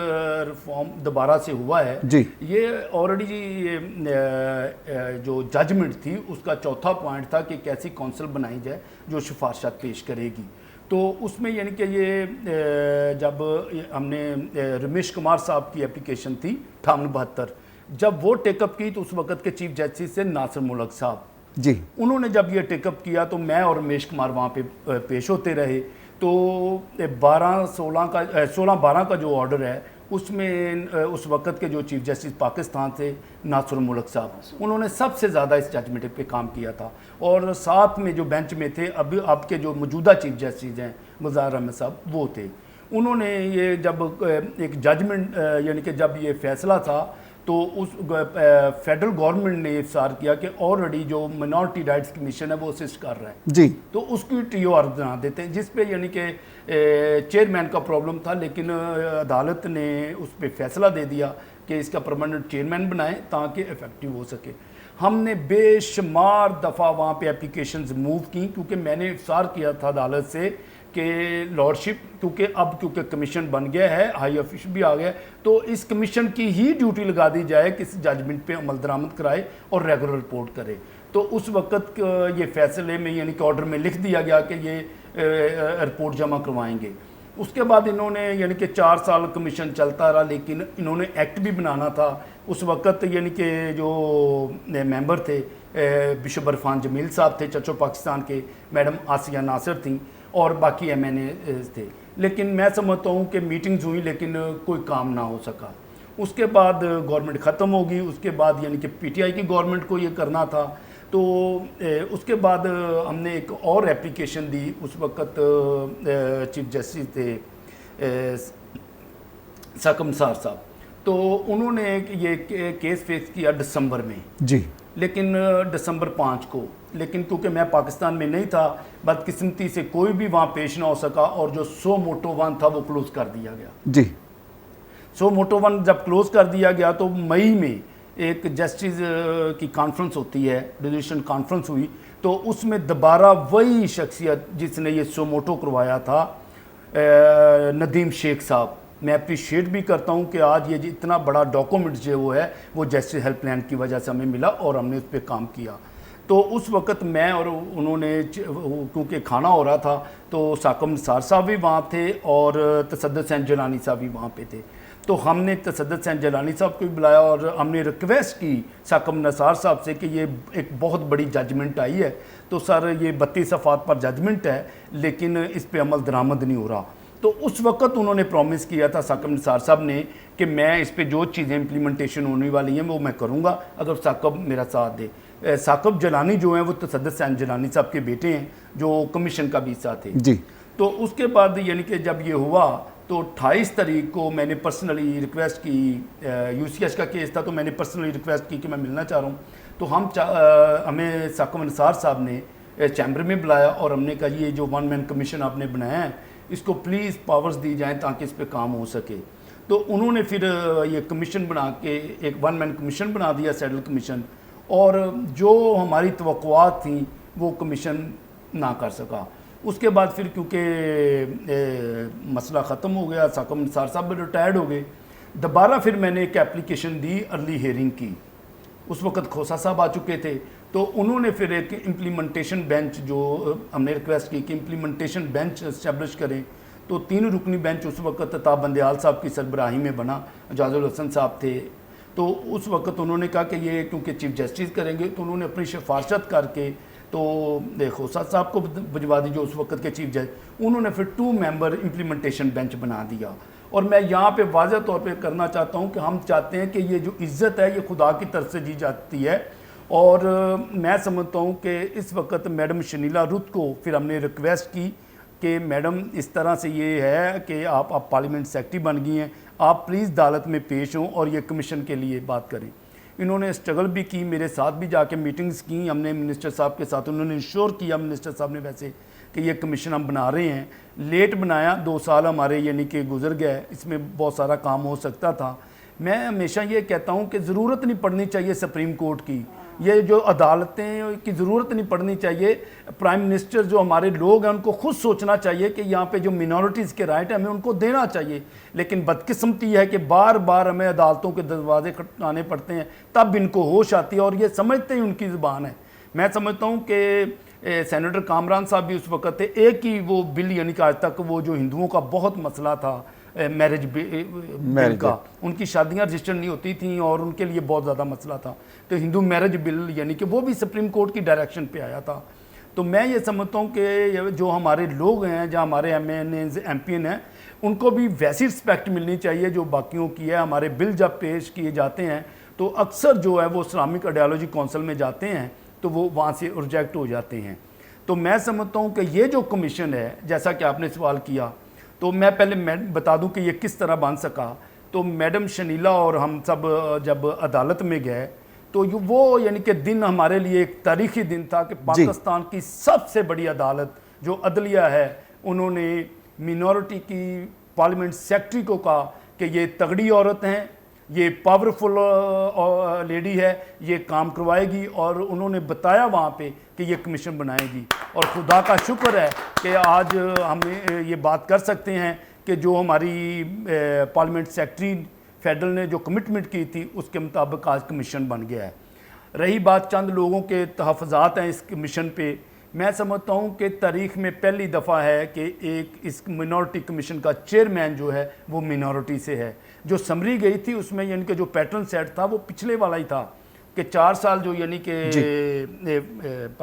रिफॉर्म दोबारा से हुआ है जी, ये ऑलरेडी जो जजमेंट थी उसका चौथा पॉइंट था कि कैसी काउंसिल बनाई जाए जो सिफारशात पेश करेगी। तो उसमें यानी कि ये जब हमने रमेश कुमार साहब की एप्लीकेशन थी 5872, जब वो टेकअप की तो उस वक्त के चीफ जस्टिस थे नासिर मुल्क साहब जी, उन्होंने जब ये टेकअप किया तो मैं और रमेश कुमार वहाँ पे पेश होते रहे। तो 16-12 का जो ऑर्डर है उसमें उस वक्त के जो चीफ जस्टिस पाकिस्तान थे नासिर मुल्क साहब, उन्होंने सबसे ज़्यादा इस जजमेंट पे काम किया था। और साथ में जो बेंच में थे अब के जो मौजूदा चीफ जस्टिस हैं मुज़ाहिर अहमद साहब, वो थे। उन्होंने ये जब एक जजमेंट यानी कि जब ये फैसला था तो उस फेडरल गवर्नमेंट ने इफ्सार किया कि ऑलरेडी जो मिनॉरिटी राइट्स कमीशन है वो असिस्ट कर रहा है जी, तो उसकी TOR बना देते हैं, जिस पे यानी कि चेयरमैन का प्रॉब्लम था, लेकिन अदालत ने उस पर फैसला दे दिया कि इसका परमानेंट चेयरमैन बनाएं ताकि इफेक्टिव हो सके। हमने बेशुमार दफ़ा वहाँ पे एप्लीकेशंस मूव की, क्योंकि मैंने इफ्सार किया था अदालत से कि लॉर्डशिप, क्योंकि कमीशन बन गया है, हाई ऑफिस भी आ गया, तो इस कमीशन की ही ड्यूटी लगा दी जाए कि इस जजमेंट पे अमल दरामद कराए और रेगुलर रिपोर्ट करे। तो उस वक्त ये फैसले में यानी कि ऑर्डर में लिख दिया गया कि ये रिपोर्ट जमा करवाएंगे। उसके बाद इन्होंने यानी कि 4 साल कमीशन चलता रहा, लेकिन इन्होंने एक्ट भी बनाना था। उस वक्त यानी कि जो मेंबर थे बिशप इरफान जमील साहब थे चर्च ऑफ पाकिस्तान के, मैडम आसिया नासिर थी और बाकी MNA थे, लेकिन मैं समझता हूँ कि मीटिंग्स हुई लेकिन कोई काम ना हो सका। उसके बाद गवर्नमेंट ख़त्म होगी, उसके बाद यानी कि PTI की गवर्नमेंट को ये करना था। तो उसके बाद हमने एक और एप्लीकेशन दी, उस वक्त चीफ जस्टिस थे साकम निसार साहब, तो उन्होंने ये केस फेस किया दिसंबर में जी, लेकिन दिसंबर 5 को, लेकिन क्योंकि मैं पाकिस्तान में नहीं था, बदकिस्मती से कोई भी वहाँ पेश ना हो सका और जो सो मोटो 1 था वो क्लोज़ कर दिया गया जी। सो मोटो 1 जब क्लोज़ कर दिया गया तो मई में एक जस्टिस की कॉन्फ्रेंस होती है, डिसीजन कॉन्फ्रेंस हुई, तो उसमें दोबारा वही शख्सियत जिसने ये सो मोटो करवाया था, नदीम शेख साहब, मैं अप्रिशिएट भी करता हूं कि आज ये इतना बड़ा डॉक्यूमेंट जो वो है वो जस्टिस हेल्पलाइन की वजह से हमें मिला और हमने उस पर काम किया। तो उस वक्त मैं और उन्होंने, क्योंकि खाना हो रहा था, तो साकम निसार साहब भी वहाँ थे और तसद्दुक़ हुसैन जिलानी साहब भी वहाँ पे थे। तो हमने तसद्दुक़ हुसैन जिलानी साहब को भी बुलाया और हमने रिक्वेस्ट की साकम निसार साहब से कि ये एक बहुत बड़ी जजमेंट आई है, तो सर ये 32 सफ़ात पर जजमेंट है लेकिन इस पर अमल दरामद नहीं हो रहा। तो उस वक्त उन्होंने प्रॉमिस किया था साकिब निसार साहब ने कि मैं इस पे जो चीज़ें इम्प्लीमेंटेशन होने वाली हैं वो मैं करूँगा अगर साकिब मेरा साथ दे। साकिब जलानी जो हैं वो तसद्दुक़ हुसैन जलानी साहब के बेटे हैं जो कमीशन का भी हिस्सा थे
जी।
तो उसके बाद यानी कि जब ये हुआ तो 28 तारीख को मैंने पर्सनली रिक्वेस्ट की, UCH का केस था तो मैंने पर्सनली रिक्वेस्ट की कि मैं मिलना चाह रहा हूँ। तो हमें साकिब निसार साहब ने चैम्बर में बुलाया और हमने कहा ये जो 1 मैन कमीशन आपने बनाया है इसको प्लीज़ पावर्स दी जाएं ताकि इस पे काम हो सके। तो उन्होंने फिर ये कमीशन बना के एक 1 मैन कमीशन बना दिया, सैडल कमीशन, और जो हमारी तवक्कुआत थी वो कमीशन ना कर सका। उसके बाद फिर क्योंकि मसला ख़त्म हो गया, साकिब निसार साहब भी रिटायर्ड हो गए, दोबारा फिर मैंने एक एप्लीकेशन दी अर्ली हेयरिंग की। उस वक्त खोसा साहब आ चुके थे तो उन्होंने फिर एक इम्प्लीमेंटेशन बेंच, जो हमने रिक्वेस्ट की कि इम्प्लीमेंटेशन बेंच इस्टेब्लिश करें, तो 3 रुकनी बेंच उस वक्त ताब बंदयाल साहब की सरबराही में बना, एजाजुल हसन साहब थे। तो उस वक्त उन्होंने कहा कि ये क्योंकि चीफ जस्टिस करेंगे तो उन्होंने अपनी सिफारशत करके तो खोसा साहब को भिजवा दी जो उस वक्त के चीफ जज, उन्होंने फिर 2 मेंबर इम्प्लीमेंटेशन बेंच बना दिया। और मैं यहाँ पे वाज़ह तौर पे करना चाहता हूँ कि हम चाहते हैं कि ये जो इज़्ज़त है ये खुदा की तरफ से दी जाती है। और मैं समझता हूँ कि इस वक्त मैडम शनीला रुत को फिर हमने रिक्वेस्ट की कि मैडम इस तरह से ये है कि आप पार्लियामेंट सेक्रेटरी बन गई हैं, आप प्लीज़ अदालत में पेश हों और ये कमीशन के लिए बात करें। इन्होंने स्ट्रगल भी की, मेरे साथ भी जाके मीटिंग्स की हमने मिनिस्टर साहब के साथ, उन्होंने इंश्योर किया मिनिस्टर साहब ने वैसे कि ये कमीशन हम बना रहे हैं। लेट बनाया, 2 साल हमारे यानी कि गुजर गए, इसमें बहुत सारा काम हो सकता था। मैं हमेशा ये कहता हूँ कि ज़रूरत नहीं पड़नी चाहिए सुप्रीम कोर्ट की, ये जो अदालतें की ज़रूरत नहीं पड़नी चाहिए। प्राइम मिनिस्टर जो हमारे लोग हैं उनको खुद सोचना चाहिए कि यहाँ पे जो मिनॉरिटीज़ के राइट हैं हमें उनको देना चाहिए। लेकिन बदकिस्मती है कि बार बार हमें अदालतों के दरवाजे खटकाने पड़ते हैं, तब इनको होश आती है और ये समझते ही उनकी ज़ुबान है। मैं समझता हूँ कि सेनेटर कामरान साहब भी उस वक्त थे, एक ही वो बिल यानी कि आज तक वो जो हिंदुओं का बहुत मसला था मैरिज बिल का, उनकी शादियां रजिस्टर नहीं होती थी और उनके लिए बहुत ज़्यादा मसला था, तो हिंदू मैरिज बिल यानी कि वो भी सुप्रीम कोर्ट की डायरेक्शन पे आया था। तो मैं ये समझता हूँ कि जो हमारे लोग हैं, जहाँ हमारे MNAs MP हैं, उनको भी वैसी रिस्पेक्ट मिलनी चाहिए जो बाकियों की है। हमारे बिल जब पेश किए जाते हैं तो अक्सर जो है वो इस्लामिक आइडियोलॉजी काउंसिल में जाते हैं तो वो वहाँ से रिजेक्ट हो जाते हैं। तो मैं समझता हूँ कि ये जो कमीशन है, जैसा कि आपने सवाल किया, तो मैं पहले बता दूं कि ये किस तरह बन सका। तो मैडम शनीला और हम सब जब अदालत में गए तो वो यानी कि दिन हमारे लिए एक तारीखी दिन था कि पाकिस्तान की सबसे बड़ी अदालत जो अदलिया है, उन्होंने मिनॉरिटी की पार्लियामेंट सेक्रेटरी को कहा कि ये तगड़ी औरत हैं, ये पावरफुल लेडी है, ये काम करवाएगी, और उन्होंने बताया वहाँ पे कि ये कमीशन बनाएगी। और खुदा का शुक्र है कि आज हम ये बात कर सकते हैं कि जो हमारी पार्लियामेंट सेक्रेटरी फेडरल ने जो कमिटमेंट की थी उसके मुताबिक आज कमीशन बन गया है। रही बात चंद लोगों के तहफ़्फ़ुज़ात हैं इस कमीशन पे, मैं समझता हूँ कि तारीख़ में पहली दफ़ा है कि एक इस मिनॉरिटी कमीशन का चेयरमैन जो है वो मिनॉरिटी से है। जो समरी गई थी उसमें यानी कि जो पैटर्न सेट था वो पिछले वाला ही था कि 4 साल जो यानी कि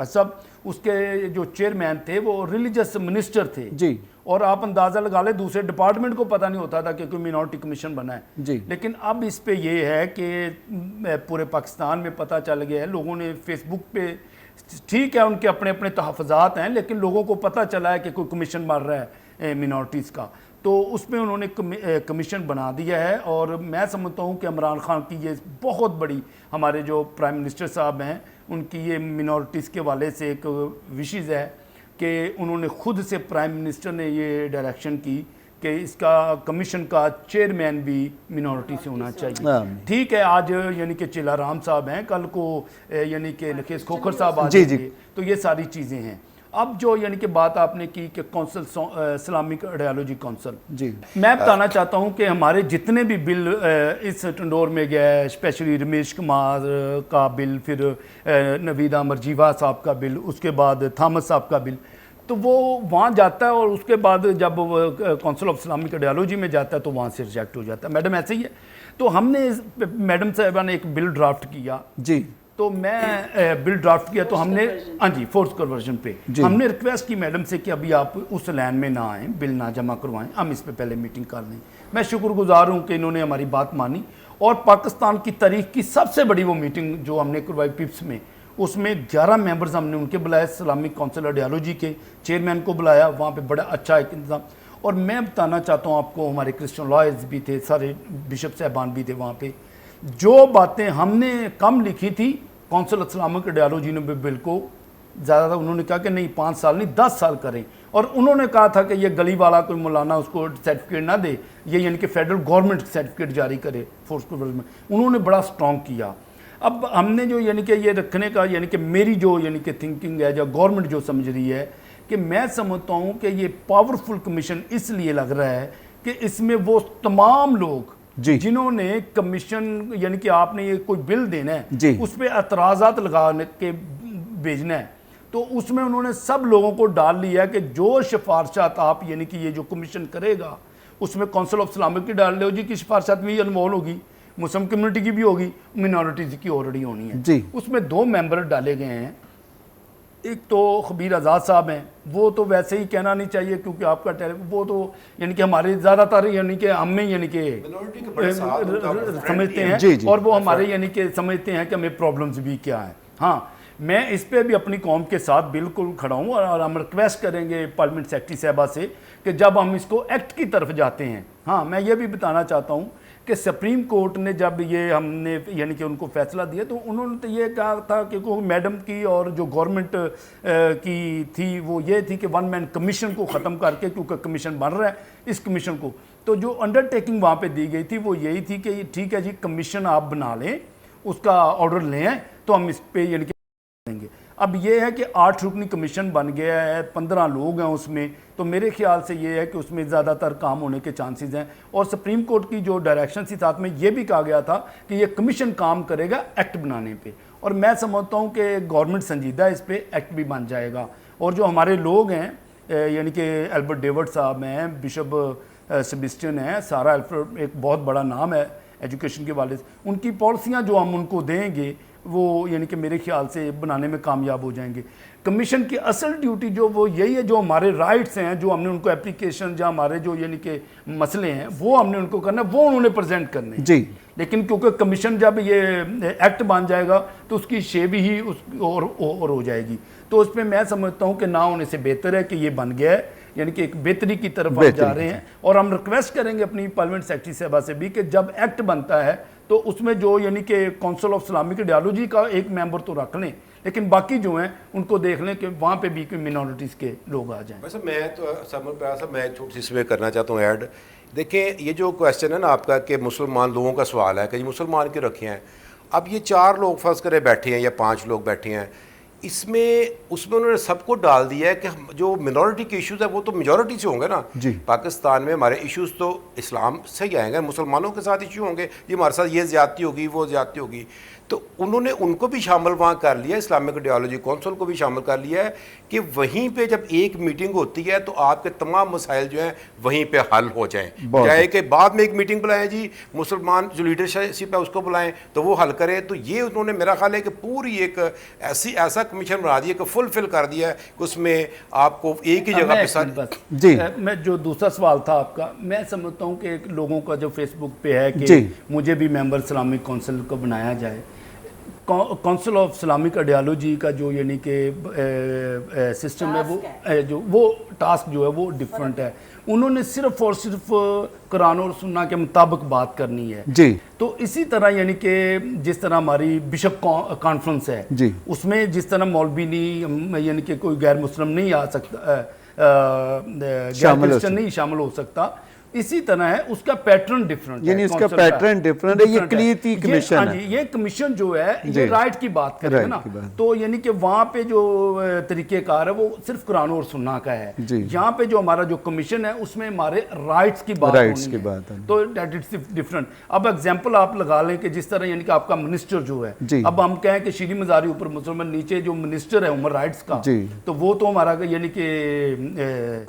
सब उसके जो चेयरमैन थे वो रिलीजियस मिनिस्टर थे
जी।
और आप अंदाज़ा लगा ले दूसरे डिपार्टमेंट को पता नहीं होता था कि कोई मिनॉरिटी कमीशन बना है
जी।
लेकिन अब इस पे ये है कि पूरे पाकिस्तान में पता चल गया है, लोगों ने फेसबुक पे, ठीक है उनके अपने अपने तहफ़्फ़ुज़ात हैं, लेकिन लोगों को पता चला है कि कोई कमीशन बन रहा है मिनॉरिटीज़ का, तो उसमें उन्होंने कमीशन बना दिया है। और मैं समझता हूँ कि इमरान खान की ये बहुत बड़ी, हमारे जो प्राइम मिनिस्टर साहब हैं उनकी ये मिनॉरिटीज़ के वाले से एक विशेष है कि उन्होंने खुद से प्राइम मिनिस्टर ने ये डायरेक्शन की कि इसका कमीशन का चेयरमैन भी मिनॉरिटी से होना चाहिए। ठीक है, आज यानी कि चिला राम साहब हैं, कल को यानी कि नकेश खोखर साहब आ जाएंगे, तो ये सारी चीज़ें हैं। अब जो यानी कि बात आपने की कि काउंसिल इस्लामिक आइडियोलॉजी काउंसिल, जी मैं बताना चाहता हूँ कि हमारे जितने भी बिल इस टंडोर में गया है, स्पेशली रमेश कुमार का बिल, फिर नवीदा मरजीवा साहब का बिल, उसके बाद थॉमस साहब का बिल, तो वो वहाँ जाता है और उसके बाद जब काउंसिल ऑफ इस्लामिक आइडियोलॉजी में जाता है तो वहाँ से रिजेक्ट हो जाता है। मैडम ऐसे ही है। तो हमने मैडम साहबा ने एक बिल ड्राफ्ट किया जी, तो मैं बिल ड्राफ्ट किया तो हमने, हाँ जी, फोर्स कन्वर्जन पे हमने रिक्वेस्ट की मैडम से कि अभी आप उस लाइन में ना आएँ, बिल ना जमा करवाएं, हम इस पे पहले मीटिंग कर लें। मैं शुक्रगुजार हूँ कि इन्होंने हमारी बात मानी और पाकिस्तान की तारीख की सबसे बड़ी वो मीटिंग जो हमने करवाई पिप्स में, उसमें 11 मेंबर्स हमने उनके बुलाए, इस्लामिक काउंसिल आइडियोलॉजी के चेयरमैन को बुलाया, वहाँ पे बड़ा अच्छा एक इंतजाम। और मैं बताना चाहता हूँ आपको, हमारे क्रिश्चियन लॉयर्स भी थे, सारे बिशप साहबान भी थे वहाँ पे। जो बातें हमने कम लिखी थी, काउंसिल इस्लामिक आइडियोलॉजी ने भी बिल को ज़्यादा, उन्होंने कहा कि नहीं 5 साल नहीं 10 साल करें। और उन्होंने कहा था कि ये गली वाला कोई मौलाना उसको सर्टिफिकेट ना दे, ये यानी कि फेडरल गवर्नमेंट सर्टिफिकेट जारी करे फोर्स कन्वर्जन में। उन्होंने बड़ा स्ट्रॉन्ग किया। अब हमने जो यानी कि ये रखने का, यानी कि मेरी जो यानी कि थिंकिंग है, जो गवर्नमेंट जो समझ रही है कि मैं समझता हूँ कि ये पावरफुल कमीशन इसलिए लग रहा है कि इसमें वो तमाम लोग जिन्होंने कमीशन, यानी कि आपने ये कोई बिल देना है उस पर एतराज़ात लगाने के भेजना है, तो उसमें उन्होंने सब लोगों को डाल लिया कि जो सिफारशात आप यानी कि ये जो कमीशन करेगा उसमें काउंसिल ऑफ इस्लामिक की आइडियोलॉजी की सिफारशात भी इन्वॉल्व होगी, मुस्लिम कम्युनिटी की भी होगी, मिनॉरिटीज़ की ऑलरेडी होनी है जी। उसमें 2 मेंबर डाले गए हैं। एक तो खबीर आज़ाद साहब हैं, वो तो वैसे ही कहना नहीं चाहिए क्योंकि आपका वो तो यानी कि हमारे ज़्यादातर यानी कि हम में यानी कि समझते हैं और वो हमारे यानी कि समझते हैं कि हमें प्रॉब्लम्स भी क्या हैं। हाँ, मैं इस पे भी अपनी कौम के साथ बिल्कुल खड़ा हूँ और हम रिक्वेस्ट करेंगे पार्लियामेंट सेक्रेटरी साहबा से कि जब हम इसको एक्ट की तरफ जाते हैं, हाँ मैं ये भी बताना चाहता हूँ कि सुप्रीम कोर्ट ने जब ये हमने यानी कि उनको फैसला दिया तो उन्होंने तो ये कहा था कि मैडम की और जो गवर्नमेंट की थी वो ये थी कि 1 मैन कमीशन को ख़त्म करके, क्योंकि कमीशन बन रहा है इस कमीशन को, तो जो अंडरटेकिंग वहाँ पे दी गई थी वो यही थी कि ठीक है जी कमीशन आप बना लें, उसका ऑर्डर लें तो हम इस पे यानी कि देंगे। अब ये है कि 8 रुकनी कमीशन बन गया है, 15 लोग हैं उसमें, तो मेरे ख्याल से ये है कि उसमें ज़्यादातर काम होने के चांसेस हैं। और सुप्रीम कोर्ट की जो डायरेक्शन थी साथ में ये भी कहा गया था कि ये कमीशन काम करेगा एक्ट बनाने पे, और मैं समझता हूँ कि गवर्नमेंट संजीदा इस पर एक्ट भी बन जाएगा। और जो हमारे लोग हैं यानी कि एल्बर्ट डेविड साहब हैं, बिशप सेबेस्टियन हैं, सारा एल्फ्रेड एक बहुत बड़ा नाम है एजुकेशन के वाले से, उनकी पॉलिसियाँ जो हम उनको देंगे वो यानी कि मेरे ख्याल से बनाने में कामयाब हो जाएंगे। कमीशन की असल ड्यूटी जो वो यही है, जो हमारे राइट्स हैं, जो हमने उनको एप्लीकेशन, जो हमारे जो यानी कि मसले हैं वो हमने उनको करना है, वो उन्होंने प्रेजेंट करने जी। लेकिन क्योंकि कमीशन जब ये एक्ट बन जाएगा तो उसकी शेवी ही उस और हो जाएगी, तो उस पर मैं समझता हूँ कि ना होने से बेहतर है कि ये बन गया है, यानी कि एक बेहतरी की तरफ हम जा रहे हैं। और हम रिक्वेस्ट करेंगे अपनी पार्लियामेंट सेक्रेटरी साहबा से भी कि जब एक्ट बनता है तो उसमें जो यानी कि काउंसिल ऑफ इस्लामिक आइडियोलॉजी का एक मेंबर तो रख लें, लेकिन बाकी जो हैं उनको देख लें कि वहाँ पे भी कोई मिनॉरिटीज़ के लोग आ जाएं।
वैसे मैं तो समझ मैं एक छोटी सी इसमें करना चाहता हूँ ऐड। देखिए ये जो क्वेश्चन है ना आपका कि मुसलमान लोगों का सवाल है कि मुसलमान क्यों रखे हैं। अब ये 4 लोग फर्ज करें बैठे हैं या 5 लोग बैठे हैं, उसमें उन्होंने सबको डाल दिया है कि जो मिनॉरिटी के इश्यूज़ है वो तो मेजॉरिटी से होंगे ना जी। पाकिस्तान में हमारे इश्यूज़ तो इस्लाम से ही आएंगे, मुसलमानों के साथ इशू होंगे, ये हमारे साथ ये ज़्यादती होगी वो ज़्यादती होगी, तो उन्होंने उनको भी शामिल वहाँ कर लिया, इस्लामिक आइडियोलॉजी काउंसिल को भी शामिल कर लिया है कि वहीं पे जब एक मीटिंग होती है तो आपके तमाम मसाइल जो हैं वहीं पे हल हो जाएं, चाहे कि बाद में एक मीटिंग बुलाएं जी, मुसलमान जो लीडरशिप है उसको बुलाएं तो वो हल करें। तो ये उन्होंने मेरा ख्याल है कि पूरी एक ऐसा कमीशन बना दिया कि फुलफिल कर दिया है कि उसमें आपको एक ही जगह पे
जी। मैं जो दूसरा सवाल था आपका, मैं समझता हूँ कि लोगों का जो फेसबुक पे है कि मुझे भी मेंबर इस्लामिक काउंसिल को बनाया जाए। काउंसिल ऑफ इस्लामिक आइडियोलॉजी का जो यानी कि सिस्टम है वो टास्क जो है वो डिफरेंट है। उन्होंने सिर्फ और सिर्फ कुरान और सुन्ना के मुताबिक बात करनी है जी। तो इसी तरह यानी कि जिस तरह हमारी बिशप कॉन्फ्रेंस है जी, उसमें जिस तरह मौलवी नहीं यानी कि कोई गैर मुस्लिम नहीं आ सकता, गैर क्रिश्चियन नहीं शामिल हो सकता, इसी तरह है उसका पैटर्न डिफरेंट, यानी उसका पैटर्न डिफरेंट है। ये क्लियरली कमीशन है, ये कमीशन जो है ये राइट की बात करें ना, तो यानी कि वहाँ पे जो तरीकेकार है वो सिर्फ कुरान और सुन्ना का है। यहाँ पे जो हमारा जो कमीशन है उसमें हमारे राइट्स की बात होनी है, तो दैट इज डिफरेंट। अब एग्जांपल आप लगा लें कि जिस तरह यानी कि आपका मिनिस्टर जो है, अब हम कहें कि शीरी मज़ारी ऊपर मुसलमान, नीचे जो मिनिस्टर है उमर राइट्स का, तो वो तो हमारा यानी कि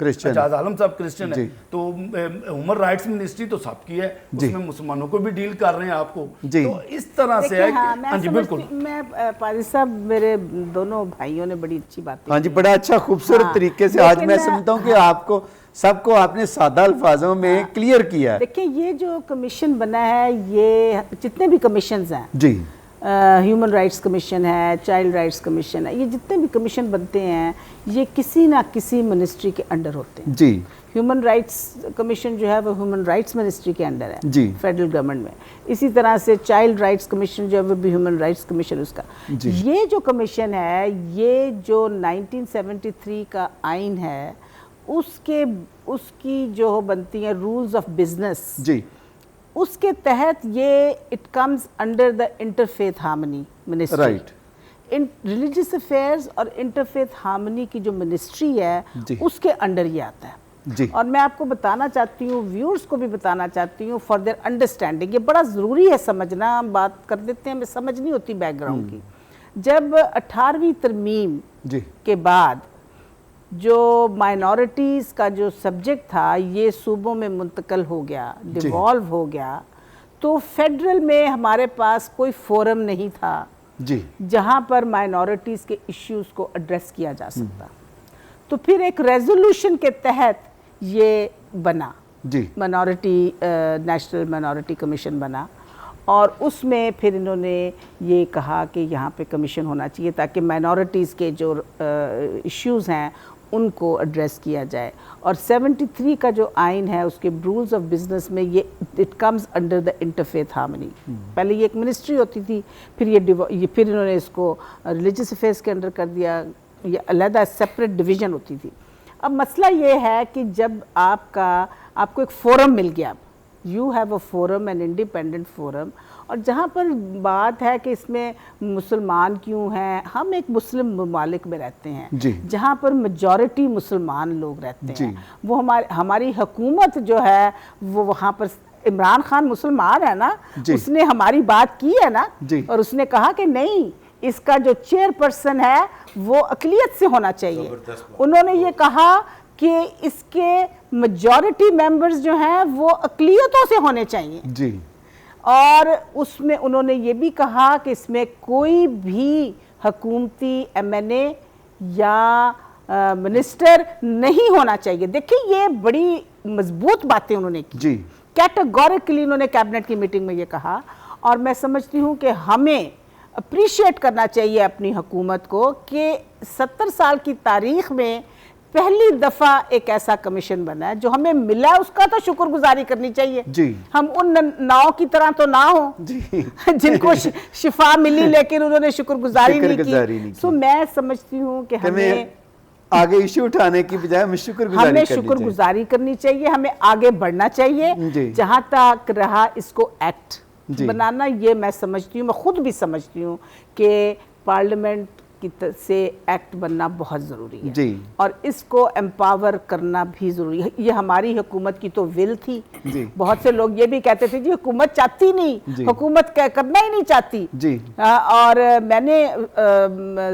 एजाज आलम साहब क्रिश्चियन है, तो ह्यूमन राइट्स मिनिस्ट्री तो सबकी है,
जी।
उसमें मुसलमानों को भी डील कर रहे हैं आपको,
जी।
तो इस तरह से
देखिए,
है
हाँ,
कि
मैं
हाँ जी बिल्कुल।
मैं पाजी साहब, मेरे दोनों भाइयों ने बड़ी अच्छी बातें
हाँ जी,
की
बड़ा अच्छा खूबसूरत
हाँ,
तरीके से आज
लेकिन
मैं समझता हूँ कि आपको सबको आपने सादा अल्फाजों में क्लियर किया है।
देखिए, ये जो कमीशन बना है, ये जितने भी कमीशंस हैं,
जी
ह्यूमन राइट्स कमीशन है, चाइल्ड राइट्स कमीशन है, ये जितने भी कमीशन बनते हैं ये किसी ना किसी मिनिस्ट्री के अंडर होते हैं।
जी
ह्यूमन राइट्स कमीशन जो है वो ह्यूमन राइट्स मिनिस्ट्री के अंडर है,
जी।
फेडरल गवर्नमेंट में। इसी तरह से चाइल्ड राइट्स कमीशन जो है वो भी ह्यूमन राइट्स कमीशन उसका।
जी।
ये जो कमीशन है, ये जो 1973 का आइन है, उसकी जो बनती है रूल्स ऑफ बिजनेस,
जी
उसके तहत ये it comes under the interfaith harmony ministry.
Right.
In religious affairs और इंटरफेथ हार्मनी की जो मिनिस्ट्री है
जी।
उसके अंडर ये आता है।
जी
और मैं आपको बताना चाहती हूँ, व्यूअर्स को भी बताना चाहती हूँ, फॉर देयर अंडरस्टैंडिंग, ये बड़ा ज़रूरी है समझना। हम बात कर देते हैं, हमें समझ नहीं होती बैकग्राउंड की। जब 18वीं तरमीम
जी
के बाद जो माइनॉरिटीज़ का जो सब्जेक्ट था ये सूबों में मुंतकल हो गया, डिवॉल्व हो गया, तो फेडरल में हमारे पास कोई फोरम नहीं था
जी
जहाँ पर माइनॉरिटीज़ के इश्यूज़ को एड्रेस किया जा सकता। तो फिर एक रेजोल्यूशन के तहत ये बना,
जी
नेशनल माइनॉरिटी कमीशन बना, और उसमें फिर इन्होंने ये कहा कि यहाँ पे कमीशन होना चाहिए ताकि माइनॉरिटीज़ के जो इश्यूज़ हैं उनको एड्रेस किया जाए। और 73 का जो आइन है उसके रूल्स ऑफ बिजनेस में ये it comes under the interfaith harmony. पहले ये एक मिनिस्ट्री होती थी, फिर ये फिर इन्होंने इसको रिलीजियस अफेयर्स के अंडर कर दिया, ये अलहदा सेपरेट डिवीज़न होती थी। अब मसला ये है कि जब आपको एक फोरम मिल गया, you have a forum, an independent forum, और जहाँ पर बात है कि इसमें मुसलमान क्यों हैं, हम एक मुस्लिम ममालिक में रहते हैं
जी।
जहाँ पर मेजॉरिटी मुसलमान लोग रहते
जी।
हैं। वो हमारी हुकूमत जो है वो वहाँ पर, इमरान खान मुसलमान है ना,
जी।
उसने हमारी बात की है ना,
जी।
और उसने कहा कि नहीं, इसका जो चेयरपर्सन है वो अक़लियत से होना चाहिए। उन्होंने ये कहा कि इसके मेजॉरिटी मेंबर्स जो हैं वो अक़लियतों से होने चाहिए
जी
और उसमें उन्होंने ये भी कहा कि इसमें कोई भी हुकूमती एमएनए या मिनिस्टर नहीं होना चाहिए। देखिए, ये बड़ी मजबूत बातें उन्होंने की,
जी
कैटेगोरिकली उन्होंने कैबिनेट की मीटिंग में ये कहा। और मैं समझती हूँ कि हमें अप्रिशिएट करना चाहिए अपनी हुकूमत को कि 70 साल की तारीख में पहली दफ़ा एक ऐसा कमीशन बना है जो हमें मिला, उसका तो शुक्रगुजारी करनी चाहिए।
जी।
हम उन नाव की तरह तो ना हो
जी
जिनको शिफा मिली लेकिन उन्होंने शुक्रगुजारी नहीं
शुक्रगुजारी
की।
नहीं की।
सो मैं समझती हूँ कि हमें
आगे इश्यू उठाने की बजाय हमें
शुक्रगुजारी करनी चाहिए, हमें आगे बढ़ना
जी।
चाहिए। जहाँ तक रहा इसको एक्ट बनाना, ये मैं समझती हूँ, मैं खुद भी समझती हूँ कि पार्लियामेंट से एक्ट बनना बहुत ज़रूरी है
जी।
और इसको एम्पावर करना भी ज़रूरी है। ये हमारी हुकूमत की तो विल थी
जी।
बहुत से लोग ये भी कहते थे जी हुकूमत चाहती नहीं, हुकूमत करना ही नहीं चाहती
जी।
और मैंने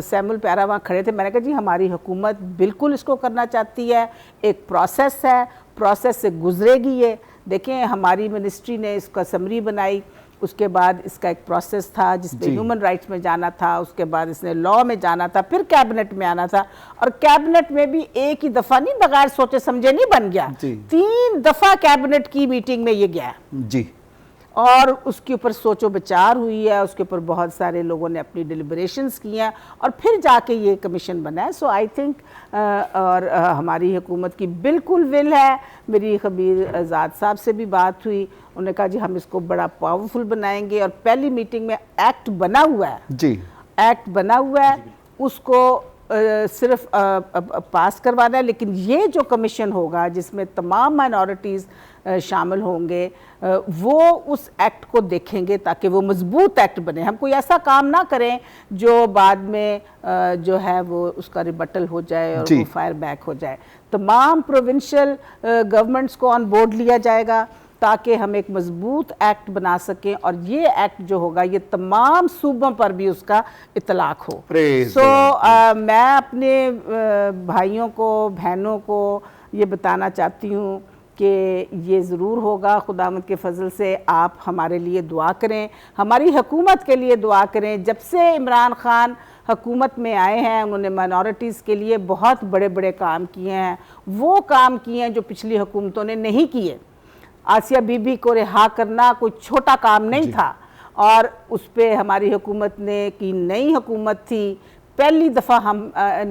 सैमुल प्यारा वहाँ खड़े थे, मैंने कहा जी हमारी हुकूमत बिल्कुल इसको करना चाहती है, एक प्रोसेस है, प्रोसेस से गुजरेगी ये। देखें, हमारी मिनिस्ट्री ने इसका समरी बनाई, उसके बाद इसका एक प्रोसेस था जिसमें ह्यूमन राइट्स में जाना था, उसके बाद इसने लॉ में जाना था, फिर कैबिनेट में आना था, और कैबिनेट में भी एक ही दफ़ा नहीं, बगैर सोचे समझे नहीं बन गया, 3 दफ़ा कैबिनेट की मीटिंग में ये गया
जी।
और उसके ऊपर सोचो विचार हुई है, उसके ऊपर बहुत सारे लोगों ने अपनी डिलिब्रेशंस की हैं और फिर जाके ये कमीशन बना है। सो आई थिंक और हमारी हुकूमत की बिल्कुल विल है। मेरी खबीर आज़ाद साहब से भी बात हुई, उन्होंने कहा जी हम इसको बड़ा पावरफुल बनाएंगे, और पहली मीटिंग में एक्ट बना हुआ है
जी।
एक्ट बना हुआ है, उसको सिर्फ पास करवाना है। लेकिन ये जो कमीशन होगा जिसमें तमाम माइनॉरिटीज़ शामिल होंगे, वो उस एक्ट को देखेंगे ताकि वो मजबूत एक्ट बने। हम कोई ऐसा काम ना करें जो बाद में जो है वो उसका रिबटल हो जाए और वो फायर बैक हो जाए। तमाम प्रोविंशियल गवर्नमेंट्स को ऑन बोर्ड लिया जाएगा ताकि हम एक मजबूत एक्ट बना सकें, और ये एक्ट जो होगा ये तमाम सूबों पर भी उसका इतलाक हो। मैं अपने भाइयों को, बहनों को ये बताना चाहती हूँ कि ये ज़रूर होगा। खुदावंद के फजल से आप हमारे लिए दुआ करें, हमारी हुकूमत के लिए दुआ करें। जब से इमरान खान हुकूमत में आए हैं उन्होंने माइनॉरिटीज़ के लिए बहुत बड़े बड़े काम किए हैं, वो काम किए हैं जो पिछली हुकूमतों ने नहीं किए। आसिया बीबी को रिहा करना कोई छोटा काम नहीं था और उस पर हमारी हुकूमत ने की, नई हुकूमत थी, पहली दफ़ा हम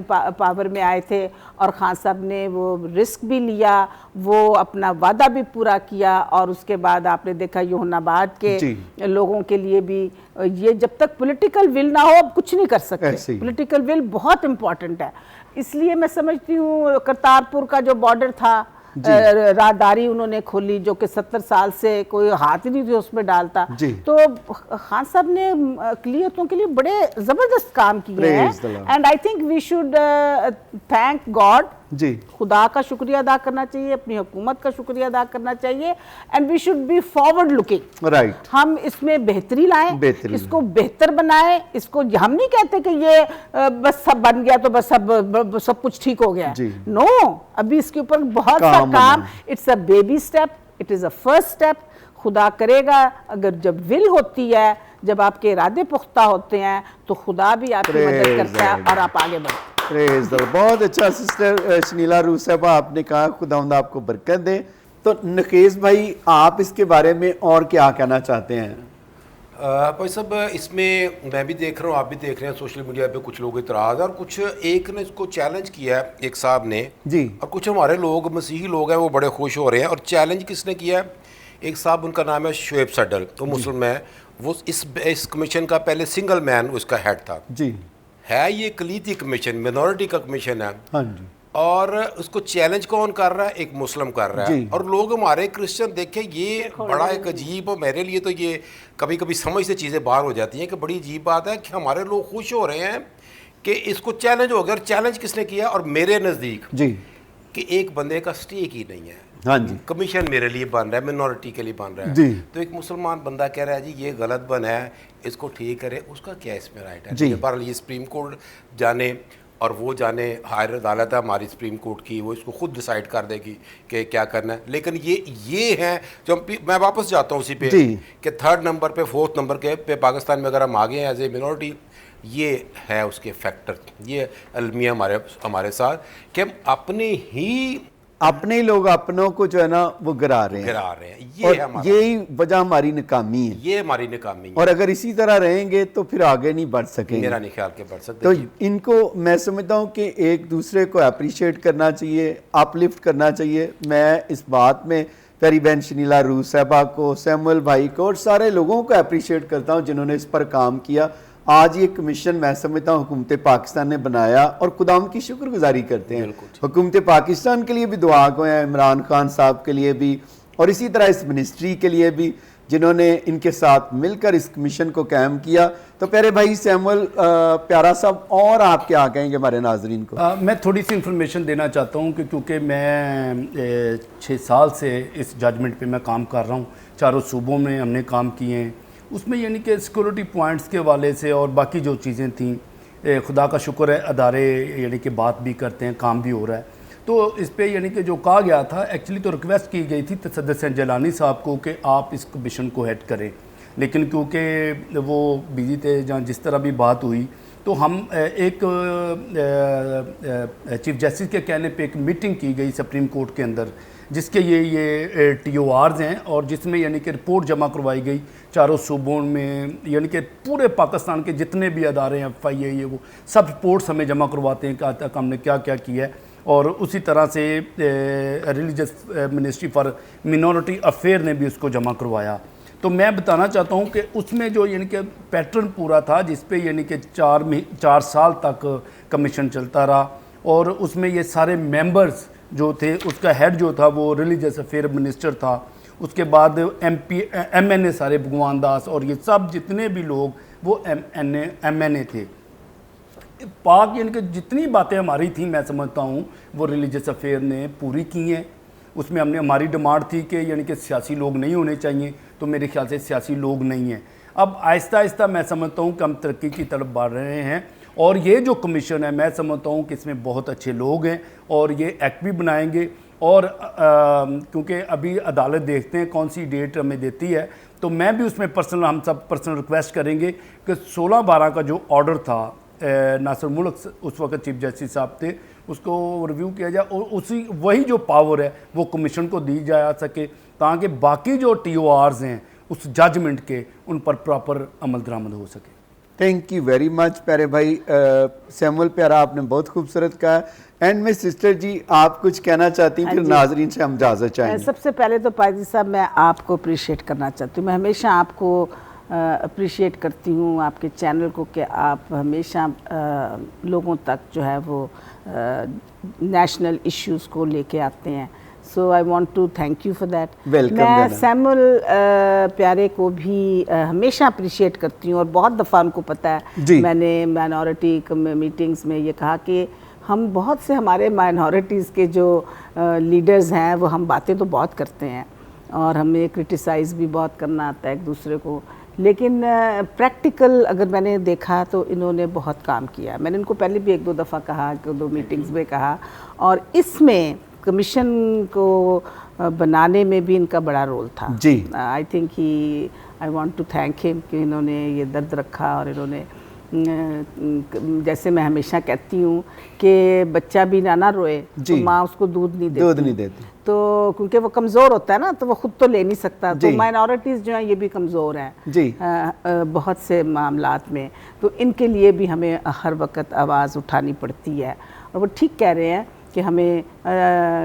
पावर में आए थे और खान साहब ने वो रिस्क भी लिया, वो अपना वादा भी पूरा किया और उसके बाद आपने देखा योहनाबाद के लोगों के लिए भी ये जब तक पॉलिटिकल विल ना हो अब कुछ नहीं कर सकते। पॉलिटिकल विल बहुत इम्पॉर्टेंट है। इसलिए मैं समझती हूँ करतारपुर का जो बॉर्डर था, राहदारी उन्होंने खोली जो कि 70 साल से कोई हाथ ही नहीं थे उसमें डालता, तो खान साहब ने अक़लियतों के लिए बड़े ज़बरदस्त काम किए हैं। And I think we should thank God, खुदा का शुक्रिया अदा करना चाहिए, अपनी हुकूमत का शुक्रिया अदा करना चाहिए। And we should be forward looking, right. हम इसमें बेहतरी लाएं, इसको बेहतर बनाएं। इसको हम नहीं कहते कि ये बस सब बन गया तो बस सब कुछ ठीक हो गया, नो, अभी इसके ऊपर बहुत सा काम। It's a baby step, it is a first step. खुदा करेगा, अगर जब विल होती है, जब आपके इरादे पुख्ता होते हैं तो खुदा भी आपकी मदद करता है और आप आगे बढ़ते हैं।
बहुत अच्छा सिस्टर शनीला रूस साहबा, आपने कहा खुदावंद आपको बरकत दे। तो नकेश भाई, आप इसके बारे में और क्या कहना चाहते हैं?
भाई साहब, इसमें मैं भी देख रहा हूँ, आप भी देख रहे हैं सोशल मीडिया पे कुछ लोग इतराज़, और कुछ एक ने इसको चैलेंज किया है, एक साहब ने जी, और कुछ हमारे लोग मसीही लोग हैं वो बड़े खुश हो रहे हैं। और चैलेंज किसने किया है? एक साहब, उनका नाम है शुएब सडल, तो मुस्लिम है वो। इस कमीशन का पहले सिंगल मैन उसका हेड था जी। है ये अक़लियती कमीशन, मिनॉरिटी का कमीशन है, हाँ जी। और उसको चैलेंज कौन कर रहा है? एक मुस्लिम कर रहा है। और लोग हमारे क्रिश्चियन देखें, ये बड़ा एक अजीब, मेरे लिए तो ये कभी कभी समझ से चीज़ें बाहर हो जाती हैं कि बड़ी अजीब बात है कि हमारे लोग खुश हो रहे हैं कि इसको चैलेंज हो गया। और चैलेंज किसने किया? और मेरे नज़दीक जी कि एक बंदे का स्टेक ही नहीं है, हाँ जी, कमीशन मेरे लिए बन रहा है, मिनॉरिटी के लिए बन रहा है जी। तो एक मुसलमान बंदा कह रहा है जी ये गलत बन है, इसको ठीक करे, उसका क्या इसमें राइट है जी? बहरहाल ये सुप्रीम कोर्ट जाने और वो जाने, हायर अदालत है हमारी सुप्रीम कोर्ट की, वो इसको खुद डिसाइड कर देगी कि क्या करना है। लेकिन ये है जो मैं वापस जाता हूँ उसी पे कि 3rd नंबर पे 4th नंबर के पे पाकिस्तान में अगर हम आगे हैं एज ए मिनॉरिटी, ये है उसके फैक्टर, ये अलमिया हमारे साथ कि हम अपने लोग अपनों को जो है ना वो गिरा रहे हैं। यही वजह हमारी नाकामी है, ये हमारी नाकामी है। और अगर इसी तरह रहेंगे तो फिर आगे नहीं बढ़ सकेंगे, मेरा नहीं ख्याल के बढ़ सकते। तो इनको मैं समझता हूँ कि एक दूसरे को अप्रिशिएट करना चाहिए, अपलिफ्ट करना चाहिए। मैं इस बात में प्यारी बहन शनीला रूस साहबा को, सैमुअल भाई को और सारे लोगों को अप्रिशिएट करता हूँ जिन्होंने इस पर काम किया। आज ये कमीशन मैं समझता हूँ हुकूमत पाकिस्तान ने बनाया और खुदाम की शुक्रगुजारी करते हैं। हुकूमत पाकिस्तान के लिए भी दुआ को है, इमरान खान साहब के लिए भी, और इसी तरह इस मिनिस्ट्री के लिए भी जिन्होंने इनके साथ मिलकर इस कमीशन को कायम किया। तो प्यारे भाई सैमुअल प्यारा साहब, और आप क्या कहेंगे हमारे नाजरीन को?
मैं थोड़ी सी इन्फॉर्मेशन देना चाहता हूँ कि क्योंकि मैं 6 साल से इस जजमेंट पे मैं काम कर रहा हूँ, 4 सूबों में हमने काम किए हैं। उसमें यानी कि सिक्योरिटी पॉइंट्स के हवाले से और बाकी जो चीज़ें थी, खुदा का शुक्र है अदारे यानी कि बात भी करते हैं, काम भी हो रहा है। तो इस पे यानी कि जो कहा गया था, एक्चुअली तो रिक्वेस्ट की गई थी सदस्य जलानी साहब को कि आप इस कमीशन को हेड करें, लेकिन क्योंकि वो बिजी थे, जहाँ जिस तरह भी बात हुई, तो हम एक चीफ जस्टिस के कहने पे एक मीटिंग की गई सुप्रीम कोर्ट के अंदर, जिसके ये TORs हैं और जिसमें यानी कि रिपोर्ट जमा करवाई गई 4 सूबों में, यानी कि पूरे पाकिस्तान के जितने भी अदारे हैं, FIA ये वो सब रिपोर्ट्स हमें जमा करवाते हैं कि आज तक हमने क्या क्या किया है। और उसी तरह से religious ministry for minority affair ने भी उसको जमा करवाया। तो मैं बताना चाहता हूँ कि उसमें जो यानी कि पैटर्न पूरा था, जिस पे यानी कि 4 साल तक कमीशन चलता रहा, और उसमें ये सारे मेंबर्स जो थे, उसका हेड जो था वो रिलीजियस अफेयर मिनिस्टर था, उसके बाद MNA सारे भगवान दास और ये सब जितने भी लोग वो MNA थे। पाक यानी कि जितनी बातें हमारी थी, मैं समझता हूँ वो रिलीजियस अफेयर ने पूरी की हैं। उसमें हमारी डिमांड थी कि यानी कि सियासी लोग नहीं होने चाहिए, तो मेरे ख्याल से सियासी लोग नहीं हैं। अब आहिस्ता आहिस्ता मैं समझता हूँ कि हम तरक्की की तरफ बढ़ रहे हैं, और ये जो कमीशन है मैं समझता हूँ कि इसमें बहुत अच्छे लोग हैं और ये एक्ट भी बनाएंगे और क्योंकि अभी अदालत देखते हैं कौन सी डेट हमें देती है, तो मैं भी उसमें पर्सनल, हम सब पर्सनल रिक्वेस्ट करेंगे कि 16/12 का जो ऑर्डर था नासिर मुल्क उस वक्त चीफ जस्टिस साहब थे, उसको रिव्यू किया जाए और उसी वही जो पावर है वो कमीशन को दी जा सके, ताकि बाकी जो TORs हैं उस जजमेंट के उन पर प्रॉपर अमल दरामद हो सके।
थैंक यू वेरी मच प्यारे भाई। सैमुअल प्यारा, आपने बहुत खूबसूरत कहा। एंड में सिस्टर जी आप कुछ कहना चाहती हैं, फिर नाजरीन से हम इजाज़त चाहेंगे।
सबसे पहले तो पाजी साहब मैं आपको अप्रिशिएट करना चाहती हूँ। मैं हमेशा आपको अप्रिशिएट करती हूँ, आपके चैनल को, कि आप हमेशा लोगों तक जो है वो नेशनल इश्यूज़ को लेके आते हैं। So I want to thank you for that. मैं सैमुअल प्यारे को भी हमेशा अप्रिशिएट करती हूँ और बहुत दफ़ा उनको पता है, मैंने माइनॉरिटी मीटिंग्स में ये कहा कि हम बहुत से हमारे माइनॉरिटीज़ के जो लीडर्स हैं वो हम बातें तो बहुत करते हैं और हमें क्रिटिसाइज़ भी बहुत करना आता है एक दूसरे को, लेकिन प्रैक्टिकल अगर मैंने देखा तो इन्होंने बहुत काम किया। मैंने इनको पहले भी 1-2 दफ़ा कहा, 2 मीटिंग्स में कहा, और इसमें कमीशन को बनाने में भी इनका बड़ा रोल था जी। I think he, I want to thank him कि इन्होंने ये दर्द रखा और इन्होंने, जैसे मैं हमेशा कहती हूँ कि बच्चा भी ना रोए तो माँ उसको दूध नहीं देती, तो क्योंकि वो कमज़ोर होता है ना, तो वो खुद तो ले नहीं सकता। तो माइनॉरिटीज़ जो हैं ये भी कमज़ोर हैं जी बहुत से मामलात में, तो इनके लिए भी हमें हर वक्त आवाज़ उठानी पड़ती है। और वो ठीक कह रहे हैं कि हमें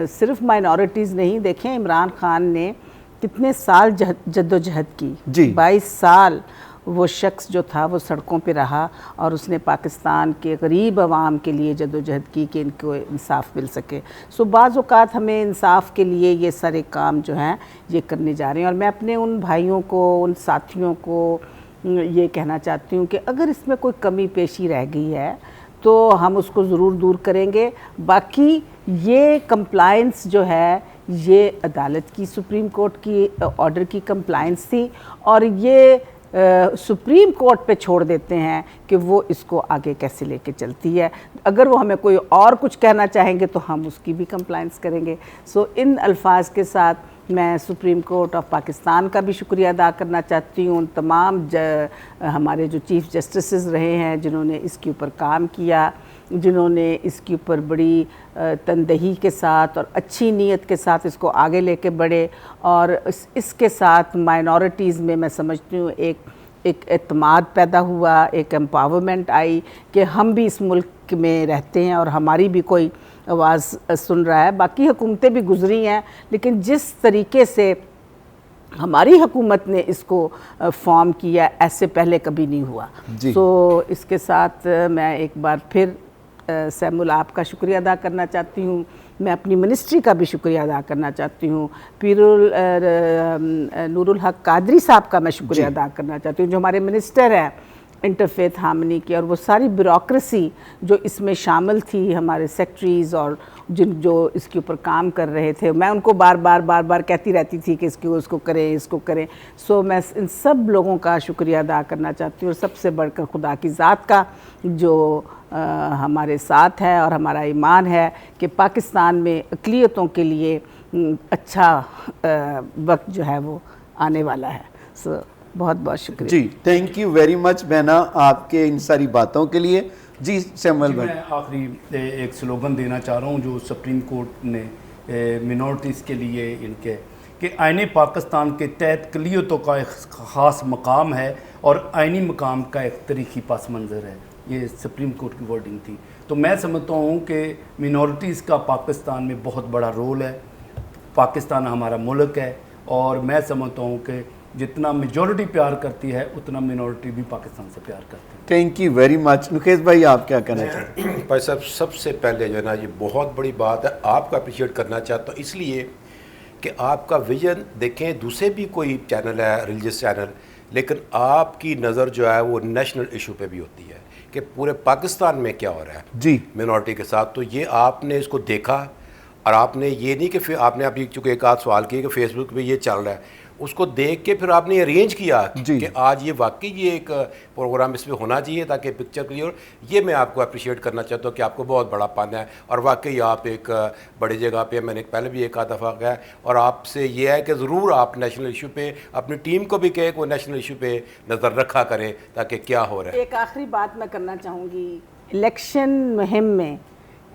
सिर्फ माइनॉरिटीज़ नहीं, देखें इमरान खान ने कितने साल जद्दोजहद की, 22 साल वो शख्स जो था वो सड़कों पे रहा और उसने पाकिस्तान के गरीब आवाम के लिए जद्दोजहद की कि इनको इंसाफ मिल सके। सो बाज़ औक़ात हमें इंसाफ के लिए ये सारे काम जो हैं ये करने जा रहे हैं। और मैं अपने उन भाइयों को, उन साथियों को ये कहना चाहती हूँ कि अगर इसमें कोई कमी पेशी रह गई है तो हम उसको ज़रूर दूर करेंगे। बाकी ये कंप्लायंस जो है ये अदालत की, सुप्रीम कोर्ट की ऑर्डर की कंप्लायंस थी, और ये सुप्रीम कोर्ट पे छोड़ देते हैं कि वो इसको आगे कैसे लेके चलती है। अगर वो हमें कोई और कुछ कहना चाहेंगे तो हम उसकी भी कंप्लायंस करेंगे। सो इन अल्फाज के साथ मैं सुप्रीम कोर्ट ऑफ पाकिस्तान का भी शुक्रिया अदा करना चाहती हूँ, उन तमाम हमारे जो चीफ़ जस्टिसेस रहे हैं जिन्होंने इसके ऊपर काम किया, जिन्होंने इसके ऊपर बड़ी तनदही के साथ और अच्छी नीयत के साथ इसको आगे लेके बढ़े। और इसके साथ माइनॉरिटीज़ में मैं समझती हूँ एक एतमाद पैदा हुआ, एक एम्पावरमेंट आई कि हम भी इस मुल्क में रहते हैं और हमारी भी कोई आवाज़ सुन रहा है। बाकी हुकूमतें भी गुजरी हैं, लेकिन जिस तरीके से हमारी हुकूमत ने इसको फॉर्म किया ऐसे पहले कभी नहीं हुआ। तो इसके साथ मैं एक बार फिर सैमुल आपका शुक्रिया अदा करना चाहती हूँ। मैं अपनी मिनिस्ट्री का भी शुक्रिया अदा करना चाहती हूँ। नूरुल हक कादरी साहब का मैं शुक्रिया अदा करना चाहती हूँ जो हमारे मिनिस्टर हैं इंटरफेथ हार्मनी की, और वो सारी ब्यूरोक्रेसी जो इसमें शामिल थी, हमारे सेक्रेटरीज़ और जो इसके ऊपर काम कर रहे थे, मैं उनको बार बार कहती रहती थी कि इसको करें। सो मैं इन सब लोगों का शुक्रिया अदा करना चाहती हूँ, और सबसे बढ़कर खुदा की ज़ात का जो हमारे साथ है और हमारा ईमान है कि पाकिस्तान में अक़लियतों के लिए अच्छा वक्त जो है वो आने वाला है। सो बहुत बहुत शुक्रिया
जी। थैंक यू वेरी मच बहना आपके इन सारी बातों के लिए। जी सैमुअल भाई, मैं
आखिरी एक स्लोगन देना चाह रहा हूँ जो सुप्रीम कोर्ट ने मिनॉरिटीज़ के लिए इनके कि आईने पाकिस्तान के तहत अक़लियतों का एक ख़ास मकाम है और आइनी मकाम का एक तारीख़ी पस मंज़र है। ये सुप्रीम कोर्ट की वर्डिंग थी। तो मैं समझता हूँ कि मिनॉरिटीज़ का पाकिस्तान में बहुत बड़ा रोल है। पाकिस्तान हमारा मुल्क है और मैं समझता हूँ कि जितना मेजॉरिटी प्यार करती है उतना मिनॉरिटी भी पाकिस्तान से प्यार करती है।
Thank you very much. Mukesh भाई आप क्या कहना चाहते हैं?
भाई साहब, सबसे पहले जो है ना ये बहुत बड़ी बात है, आपका अप्रिशिएट करना चाहता हूँ इसलिए कि आपका विजन देखें, दूसरे भी कोई चैनल है रिलीजियस चैनल, लेकिन आपकी नज़र जो है वो नेशनल इशू पे भी होती है कि पूरे पाकिस्तान में क्या हो रहा है जी मिनॉरिटी के साथ। तो ये आपने इसको देखा और आपने ये नहीं कि फिर आपने अभी चूँकि एक आध सवाल किए कि फेसबुक पे ये चल रहा है, उसको देख के फिर आपने अरेंज किया
जी।
कि आज ये वाकई ये एक प्रोग्राम इसमें होना चाहिए ताकि पिक्चर क्लियर। ये मैं आपको अप्रिशिएट करना चाहता हूँ कि आपको बहुत बड़ा पाना है और वाकई आप एक बड़ी जगह पे, मैंने पहले भी एक आधा दफ़ा गया, और आपसे ये है कि ज़रूर आप नेशनल इशू पे अपनी टीम को भी कहे कि वो नेशनल इशू पे नज़र रखा करें ताकि क्या हो रहा है।
एक आखिरी बात मैं करना चाहूँगी। इलेक्शन मुहिम में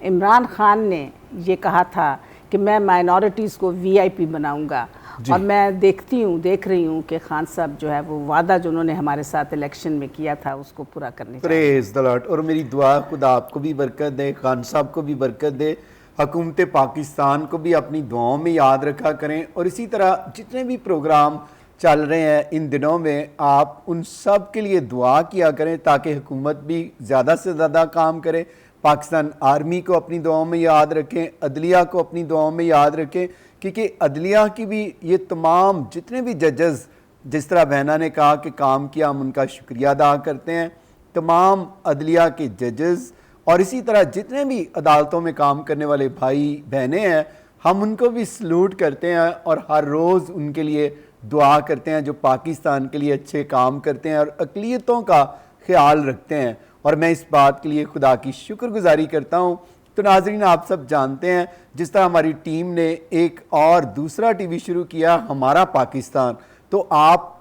इमरान खान ने ये कहा था कि मैं माइनॉरिटीज़ को वीआईपी बनाऊंगा, और मैं देख रही हूँ कि खान साहब जो है वो वादा जो उन्होंने हमारे साथ इलेक्शन में किया था उसको पूरा करने
प्रेज द लॉर्ड। और मेरी दुआ खुदा आपको भी बरकत दे, खान साहब को भी बरकत दे, हुकूमत पाकिस्तान को भी अपनी दुआओं में याद रखा करें। और इसी तरह जितने भी प्रोग्राम चल रहे हैं इन दिनों में, आप उन सब के लिए दुआ किया करें ताकि हुकूमत भी ज़्यादा से ज़्यादा काम करे। पाकिस्तान आर्मी को अपनी दुआओं में याद रखें, अदलिया को अपनी दुआओं में याद रखें, क्योंकि अदलिया की भी ये तमाम जितने भी जजेस, जिस तरह बहना ने कहा कि काम किया, हम उनका शुक्रिया अदा करते हैं। तमाम अदलिया के जजेस और इसी तरह जितने भी अदालतों में काम करने वाले भाई बहनें हैं, हम उनको भी सलूट करते हैं और हर रोज़ उनके लिए दुआ करते हैं जो पाकिस्तान के लिए अच्छे काम करते हैं और अक़लियतों का ख्याल रखते हैं। और मैं इस बात के लिए खुदा की शुक्रगुजारी करता हूँ। तो नाज़रीन, आप सब जानते हैं जिस तरह हमारी टीम ने एक और दूसरा टीवी शुरू किया, हमारा पाकिस्तान, तो आप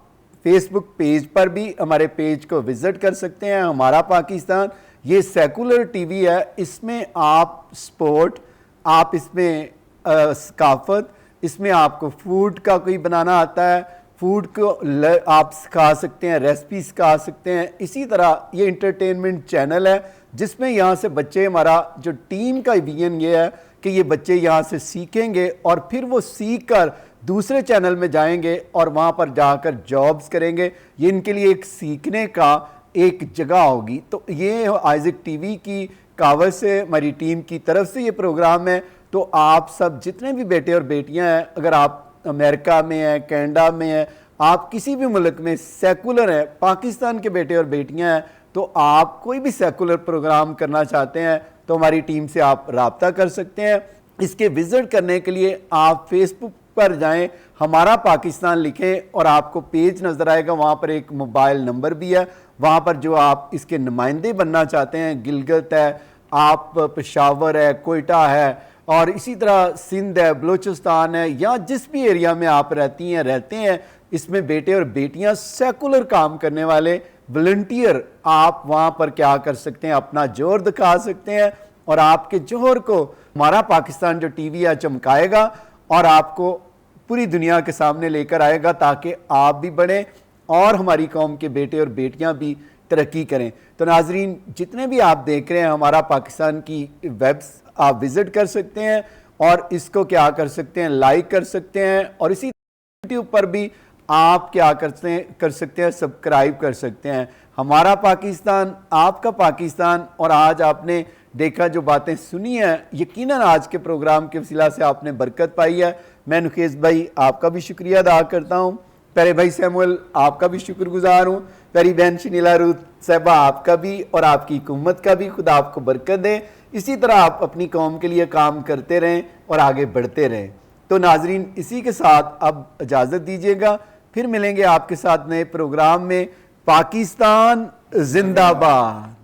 फेसबुक पेज पर भी हमारे पेज को विज़िट कर सकते हैं, हमारा पाकिस्तान। ये सेकुलर टीवी है, इसमें आप स्पोर्ट, आप इसमें सकाफत, इसमें आपको फूड का कोई बनाना आता है, फूड को आप सिखा सकते हैं, रेसिपी सिखा सकते हैं। इसी तरह ये इंटरटेनमेंट चैनल है जिसमें यहाँ से बच्चे, हमारा जो टीम का विजन ये है कि ये बच्चे यहाँ से सीखेंगे और फिर वो सीख कर दूसरे चैनल में जाएंगे और वहाँ पर जाकर जॉब्स करेंगे। ये इनके लिए एक सीखने का एक जगह होगी। तो ये आइज़िक टीवी की कावज से हमारी टीम की तरफ से ये प्रोग्राम है। तो आप सब जितने भी बेटे और बेटियां हैं, अगर आप अमेरिका में हैं, कनाडा में हैं, आप किसी भी मुल्क में सेकुलर हैं, पाकिस्तान के बेटे और बेटियां हैं, तो आप कोई भी सेकुलर प्रोग्राम करना चाहते हैं तो हमारी टीम से आप रब्ता कर सकते हैं। इसके विज़िट करने के लिए आप फेसबुक पर जाएं, हमारा पाकिस्तान लिखें और आपको पेज नज़र आएगा, वहाँ पर एक मोबाइल नंबर भी है। वहाँ पर जो आप इसके नुमाइंदे बनना चाहते हैं, गिलगित है, आप पेशावर है, कोयटा है, और इसी तरह सिंध है, बलूचिस्तान है, या जिस भी एरिया में आप रहते हैं, इसमें बेटे और बेटियां सेकुलर काम करने वाले वॉलंटियर, आप वहाँ पर क्या कर सकते हैं, अपना जोर दिखा सकते हैं और आपके जोहर को हमारा पाकिस्तान जो टीवी है चमकाएगा और आपको पूरी दुनिया के सामने लेकर आएगा ताकि आप भी बढ़ें और हमारी कौम के बेटे और बेटियां भी तरक्की करें। तो नाजरीन, जितने भी आप देख रहे हैं हमारा पाकिस्तान की वेब्स, आप विज़िट कर सकते हैं और इसको क्या कर सकते हैं, लाइक कर सकते हैं, और इसी यूट्यूब पर भी आप क्या कर सकते हैं, सब्सक्राइब कर सकते हैं। हमारा पाकिस्तान, आपका पाकिस्तान। और आज आपने देखा, जो बातें सुनी हैं, यकीनन आज के प्रोग्राम के वसीला से आपने बरकत पाई है। मैं नुकेश भाई आपका भी शुक्रिया अदा करता हूँ, प्यारे भाई सैमुअल आपका भी शुक्रगुजार हूँ, प्यारी बहन शनीला रूत साहबा आपका भी और आपकी हुकूमत का भी, खुदा आपको बरकत दे। इसी तरह आप अपनी कौम के लिए काम करते रहें और आगे बढ़ते रहें। तो नाजरीन, इसी के साथ अब इजाज़त दीजिएगा, फिर मिलेंगे आपके साथ नए प्रोग्राम में। पाकिस्तान जिंदाबाद।